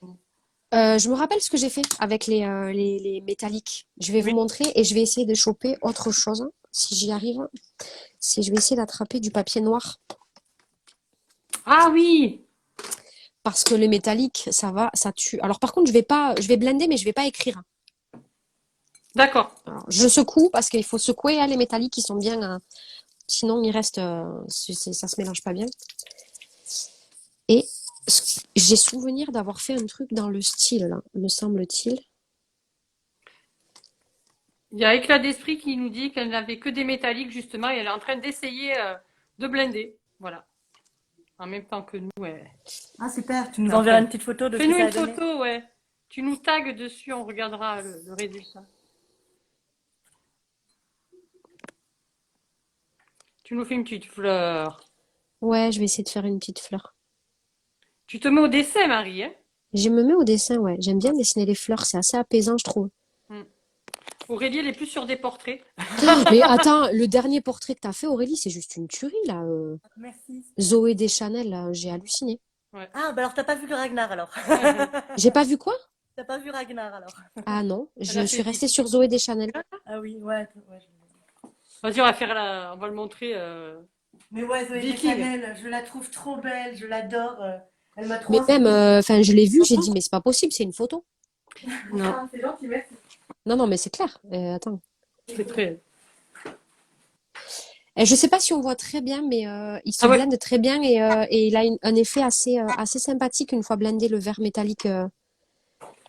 Je me rappelle ce que j'ai fait avec les métalliques. Je vais vous Oui. montrer et je vais essayer de choper autre chose, si j'y arrive. Si je vais essayer d'attraper du papier noir. Ah oui! Parce que les métalliques, ça tue. Alors par contre, je vais blender, mais je vais pas écrire. D'accord. Alors, je secoue parce qu'il faut secouer hein, les métalliques qui sont bien. Sinon, il reste, ça se mélange pas bien. Et j'ai souvenir d'avoir fait un truc dans le style, là, me semble-t-il. Il y a Éclat d'Esprit qui nous dit qu'elle n'avait que des métalliques, justement, et elle est en train d'essayer de blender. Voilà. En même temps que nous, ouais. Ah super, tu nous enverras une petite photo de ce que Fais-nous ça a une donné. photo, ouais. Tu nous tags dessus, on regardera le résultat. Tu nous fais une petite fleur. Ouais, je vais essayer de faire une petite fleur. Tu te mets au dessin, Marie, hein? Je me mets au dessin, ouais. J'aime bien dessiner les fleurs, c'est assez apaisant, je trouve. Aurélie, elle est plus sur des portraits. Mais attends, le dernier portrait que t'as fait, Aurélie, c'est juste une tuerie, là. Merci. Zoé Deschanel, là, j'ai halluciné. Ouais. Ah bah alors t'as pas vu le Ragnar alors. J'ai pas vu quoi? T'as pas vu Ragnar alors. Ah non, Elle je a suis fait restée sur Zoé Deschanel. Ah oui, ouais. Vas-y, on va le montrer. Mais ouais, Zoé Viking. Deschanel, je la trouve trop belle, je l'adore. Elle m'a trop Mais même, inspirée. enfin, je l'ai vue, j'ai dit, mais c'est pas possible, c'est une photo. Non, Ah, c'est gentil, merci. Non, non, mais c'est clair. Attends. c'est très. Je sais pas si on voit très bien, mais il se Ah ouais. blende très bien et il a un effet assez sympathique une fois blendé le verre métallique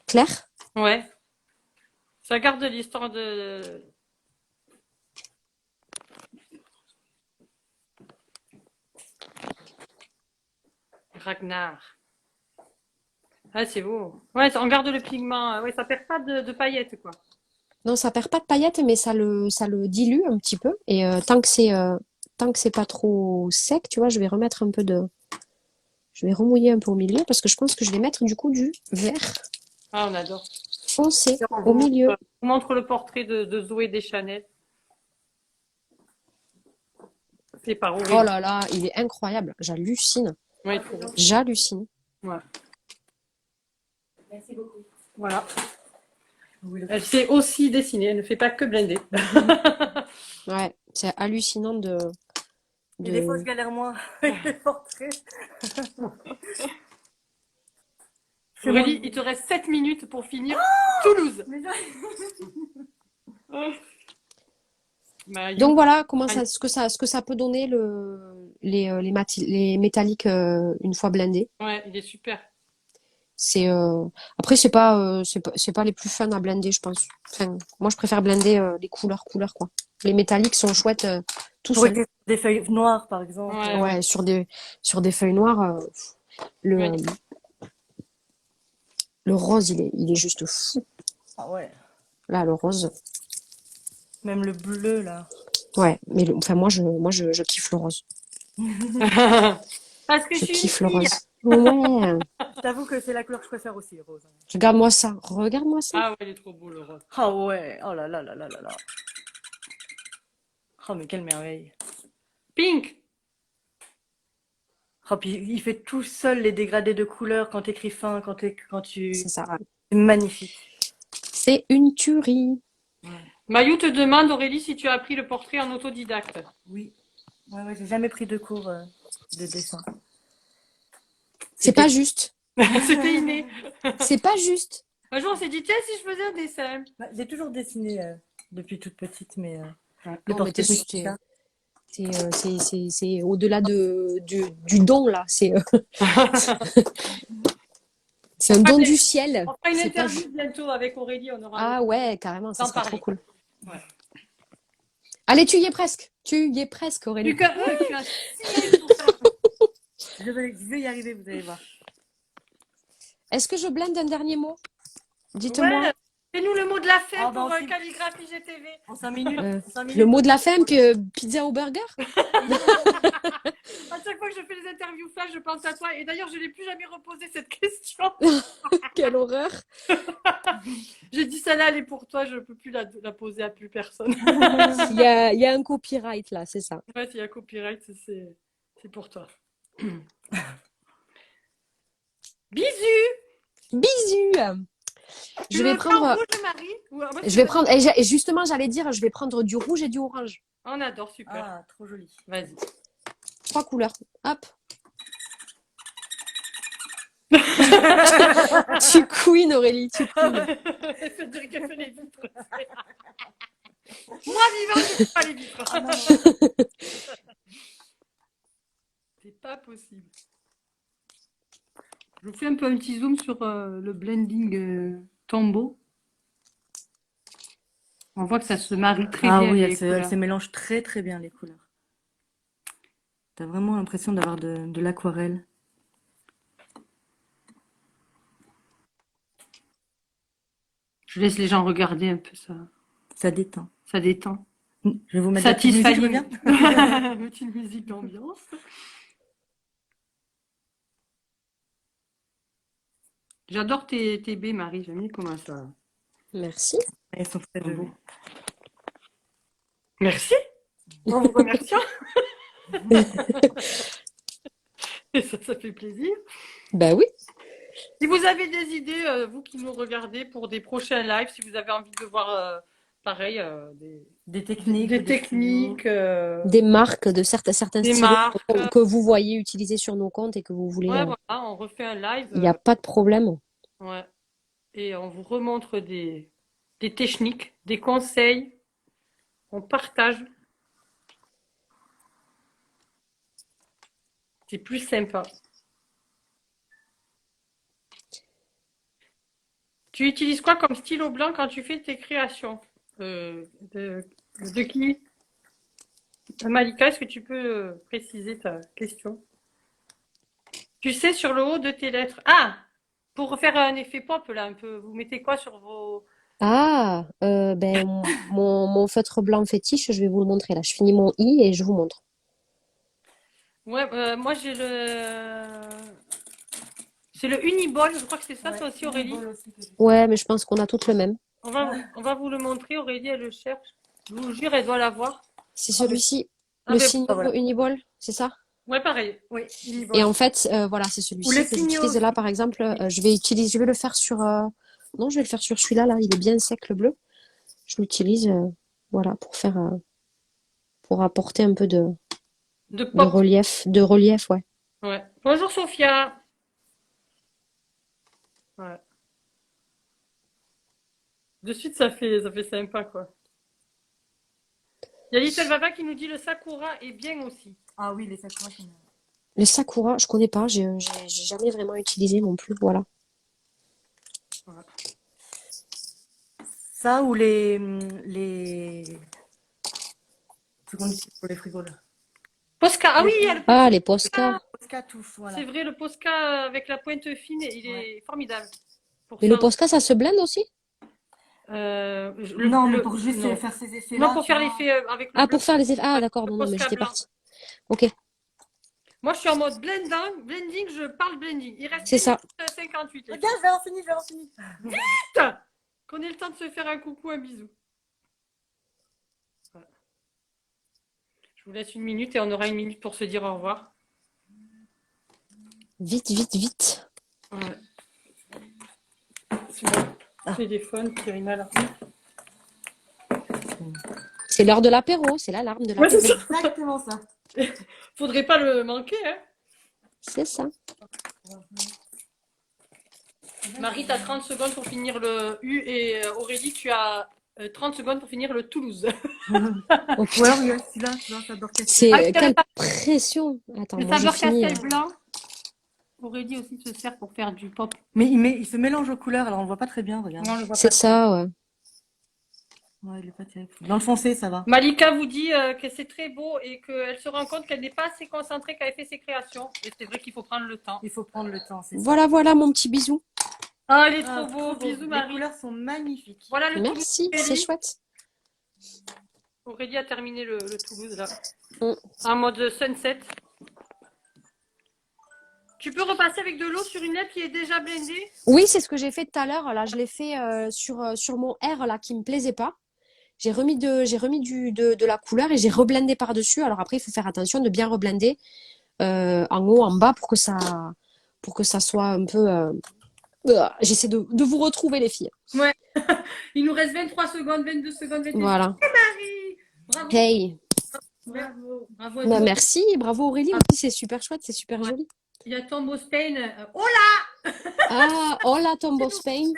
clair. Ouais. Ça garde l'histoire de. Ragnar. Ah, c'est beau. Ouais, on garde le pigment. Ouais, ça perd pas de paillettes, quoi. Non, ça perd pas de paillettes, mais ça le dilue un petit peu. Et tant que c'est pas trop sec, tu vois, je vais remouiller un peu au milieu parce que je pense que je vais mettre du coup du vert Ah, on adore. foncé On au vous milieu. montre le portrait de Zoé Deschanel. C'est par Oh Aurélie. là là, il est incroyable. J'hallucine. Ouais, trop beau. J'hallucine. Ouais. Merci beaucoup. Voilà. Elle sait aussi dessiner, elle ne fait pas que blender. Ouais, c'est hallucinant Et des fois je galère moins avec les portraits. Aurélie, il te reste 7 minutes pour finir Toulouse. Mais Donc voilà ce que ça peut donner les métalliques une fois blendés. Ouais, il est super. C'est après c'est pas les plus fun à blender je pense. Enfin, moi je préfère blender les couleurs quoi. Les métalliques sont chouettes tout pour seuls. des feuilles noires par exemple. Ouais. Ouais, sur des feuilles noires le Ouais. le rose il est juste fou. Ah ouais. Là le rose. Même le bleu là. Ouais, mais enfin moi je kiffe le rose. Parce que je Je suis une kiffe le fille. rose. Ouais. Je t'avoue que c'est la couleur que je préfère aussi, rose. Regarde-moi ça. Regarde-moi ça. Ah ouais, il est trop beau le rose. Ah ouais, oh là là là là là là. Oh mais quelle merveille. Pink. Oh, puis il fait tout seul les dégradés de couleurs quand t'écris fin, quand tu... C'est ça. C'est magnifique. C'est une tuerie. Mayou te demande, Aurélie, si tu as appris le portrait en autodidacte. Oui. Ouais, j'ai jamais pris de cours de dessin. C'est pas juste. C'était inné. C'est pas juste. Un jour, on s'est dit, tiens, si je faisais un dessin. Bah, j'ai toujours dessiné depuis toute petite, mais le Non, mais portrait t'es- c'est ça. c'est au-delà du don, là. C'est un don du ciel. On fera une C'est pas interview ju- bientôt avec Aurélie, on aura. Ah ouais, carrément, ça D'en serait trop parler. cool. Ouais. Allez, tu y es presque. Tu y es presque, Aurélie. Lucas, tu as signé pour ça. Je vais y arriver, vous allez voir. Est-ce que je blende un dernier mot? Dites-moi. Ouais. Fais-nous le mot de la fin Ah, bah, pour on fait- Calligraphie GTV. En 5 minutes. Euh, 5 minutes. Le mot de la fin, que pizza ou burger? À chaque fois que je fais les interviews flash, je pense à toi. Et d'ailleurs, je n'ai plus jamais reposé cette question. Quelle horreur. J'ai dit, celle-là, elle est pour toi. Je ne peux plus la poser à plus personne. Il y a un copyright là, c'est ça. Ouais, s'il y a copyright, c'est pour toi. Bisous. Bisous. Tu Je vais veux prendre. prendre rouge, Marie? Ou- moi, Je vais prendre. Et justement, j'allais dire, je vais prendre du rouge et du orange. On adore, super. Ah, trop joli. Vas-y. 3 couleurs. Hop. Tu couines, Aurélie, tu couines. Elle fait dire qu'elle fait les vitres. Moi, vivant, je ne fais pas les vitres. Ah, non, C'est pas possible. Je vous fais un peu un petit zoom sur le blending Tombow. On voit que ça se marie très Ah bien. oui, les elle couleurs. se mélange très très bien les couleurs. T'as vraiment l'impression d'avoir de l'aquarelle. Je laisse les gens regarder un peu ça. Ça détend. Ça détend. Je vais vous mettre la petite musique, je veux bien. Mettre une musique d'ambiance. J'adore tes baies, Marie. J'aime bien comment ça. Merci. Elles sont très jolies. Merci. En vous remerciant. Et ça fait plaisir. Bah oui. Si vous avez des idées, vous qui nous regardez, pour des prochains lives, si vous avez envie de voir, pareil, Des techniques. des techniques, Des marques de certains des stylos marques. que vous voyez utiliser sur nos comptes et que vous voulez. Ouais, voilà, on refait un live. Il n'y a pas de problème. Ouais. Et on vous remontre des techniques, des conseils. On partage. C'est plus sympa. Tu utilises quoi comme stylo blanc quand tu fais tes créations? De qui? Malika, est-ce que tu peux préciser ta question? Tu sais, sur le haut de tes lettres. Ah! Pour faire un effet pop, là, un peu. Vous mettez quoi sur vos... Ah, ben, mon feutre blanc fétiche, je vais vous le montrer là. Je finis mon i et je vous montre. Ouais, moi j'ai le... C'est le Uniball, je crois que c'est ça, toi aussi, Aurélie. Ouais, mais je pense qu'on a toutes le même. On va vous le montrer, Aurélie, elle le cherche. Je vous jure, elle doit l'avoir. C'est celui-ci, Ah, le ben, signe voilà. Uniball, c'est ça? Ouais, pareil. Oui, Uniball. Et en fait, voilà, c'est Ou celui-ci les que signaux j'utilise aussi. là, par exemple. Je vais le faire sur. Non, je vais le faire sur celui-là, là. Il est bien sec, le bleu. Je l'utilise, voilà, pour apporter un peu De de pop. relief, ouais. Ouais. Bonjour, Sophia. Ouais. De suite, ça fait sympa, quoi. Il y a Little Vava qui nous dit le Sakura est bien aussi. Ah oui, les sakura. Le sakura, je connais pas. J'ai jamais vraiment utilisé non plus, voilà. Ça ou les... Ce qu'on utilise pour les frigos là. Posca. Ah oui, il y a le Ah, les Posca. Posca touche, voilà. C'est vrai, le Posca avec la pointe fine, il est formidable. Pour Mais ça le Posca, ça se blende aussi? Non, mais pour juste non. faire ces effets-là. Non, pour tu faire vois. l'effet avec le Ah, bleu. pour faire les effets. Ah, d'accord, Le non, mais Posca j'étais blanc. partie. Ok, Moi, je suis en mode blending, je parle blending. Il reste c'est ça. 58. Les Regarde, je vais en finir, filles. Qu'on ait le temps de se faire un coucou, un bisou. Voilà. Je vous laisse une minute et on aura une minute pour se dire au revoir. Vite, vite, vite. Ouais. C'est mon téléphone qui rime à la... C'est l'heure de l'apéro, c'est l'alarme de Ouais, c'est l'apéro. ça. Exactement ça. Faudrait pas le manquer, hein. C'est ça. Marie, tu as 30 secondes pour finir le U et Aurélie, tu as 30 secondes pour finir le Toulouse. Oh, Ou putain. alors, il y a celui-là, tu vois, ça dort casser. C'est Ah, quelle pression. Attends, Le moi j'ai saveur fini. castel blanc. Aurélie aussi se sert pour faire du pop. Mais il se mélange aux couleurs, alors on voit pas très bien, regarde. Non, on le voit C'est pas. ça, ouais. Ouais, il est pas terrible. Dans le foncé, ça va. Malika vous dit que c'est très beau et qu'elle se rend compte qu'elle n'est pas assez concentrée quand elle fait ses créations. Et c'est vrai qu'il faut prendre le temps. Il faut prendre le temps, c'est ça. Voilà, voilà mon petit bisou. Ah, il est Ah, trop beau. Bisous, Les Marie. couleurs sont magnifiques. Voilà le Merci, Toulouse. c'est chouette. Aurélie a terminé le Toulouse là. Mm. En mode sunset. Tu peux repasser avec de l'eau sur une lèvre qui est déjà blendée? Oui, c'est ce que j'ai fait tout à l'heure. Là, je l'ai fait sur mon R là qui me plaisait pas. J'ai remis de la couleur et j'ai reblendé par-dessus. Alors après, il faut faire attention de bien reblender en haut, en bas pour que ça soit un peu. J'essaie de vous retrouver les filles. Ouais. Il nous reste 23 secondes, 22 secondes, 21 Voilà. secondes. Marie, bravo. Hey. Bravo. Bravo à Bah, toi. merci, bravo Aurélie aussi, c'est super chouette, c'est super Ouais. joli. Il y a Tombo Spain. Oh là! Ah, hola Tombo Spain.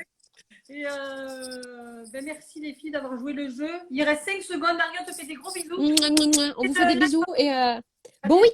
Et ben merci les filles d'avoir joué le jeu. Il reste 5 secondes. Marie, on te fait des gros bisous. On vous fait des bisous et bon week-end.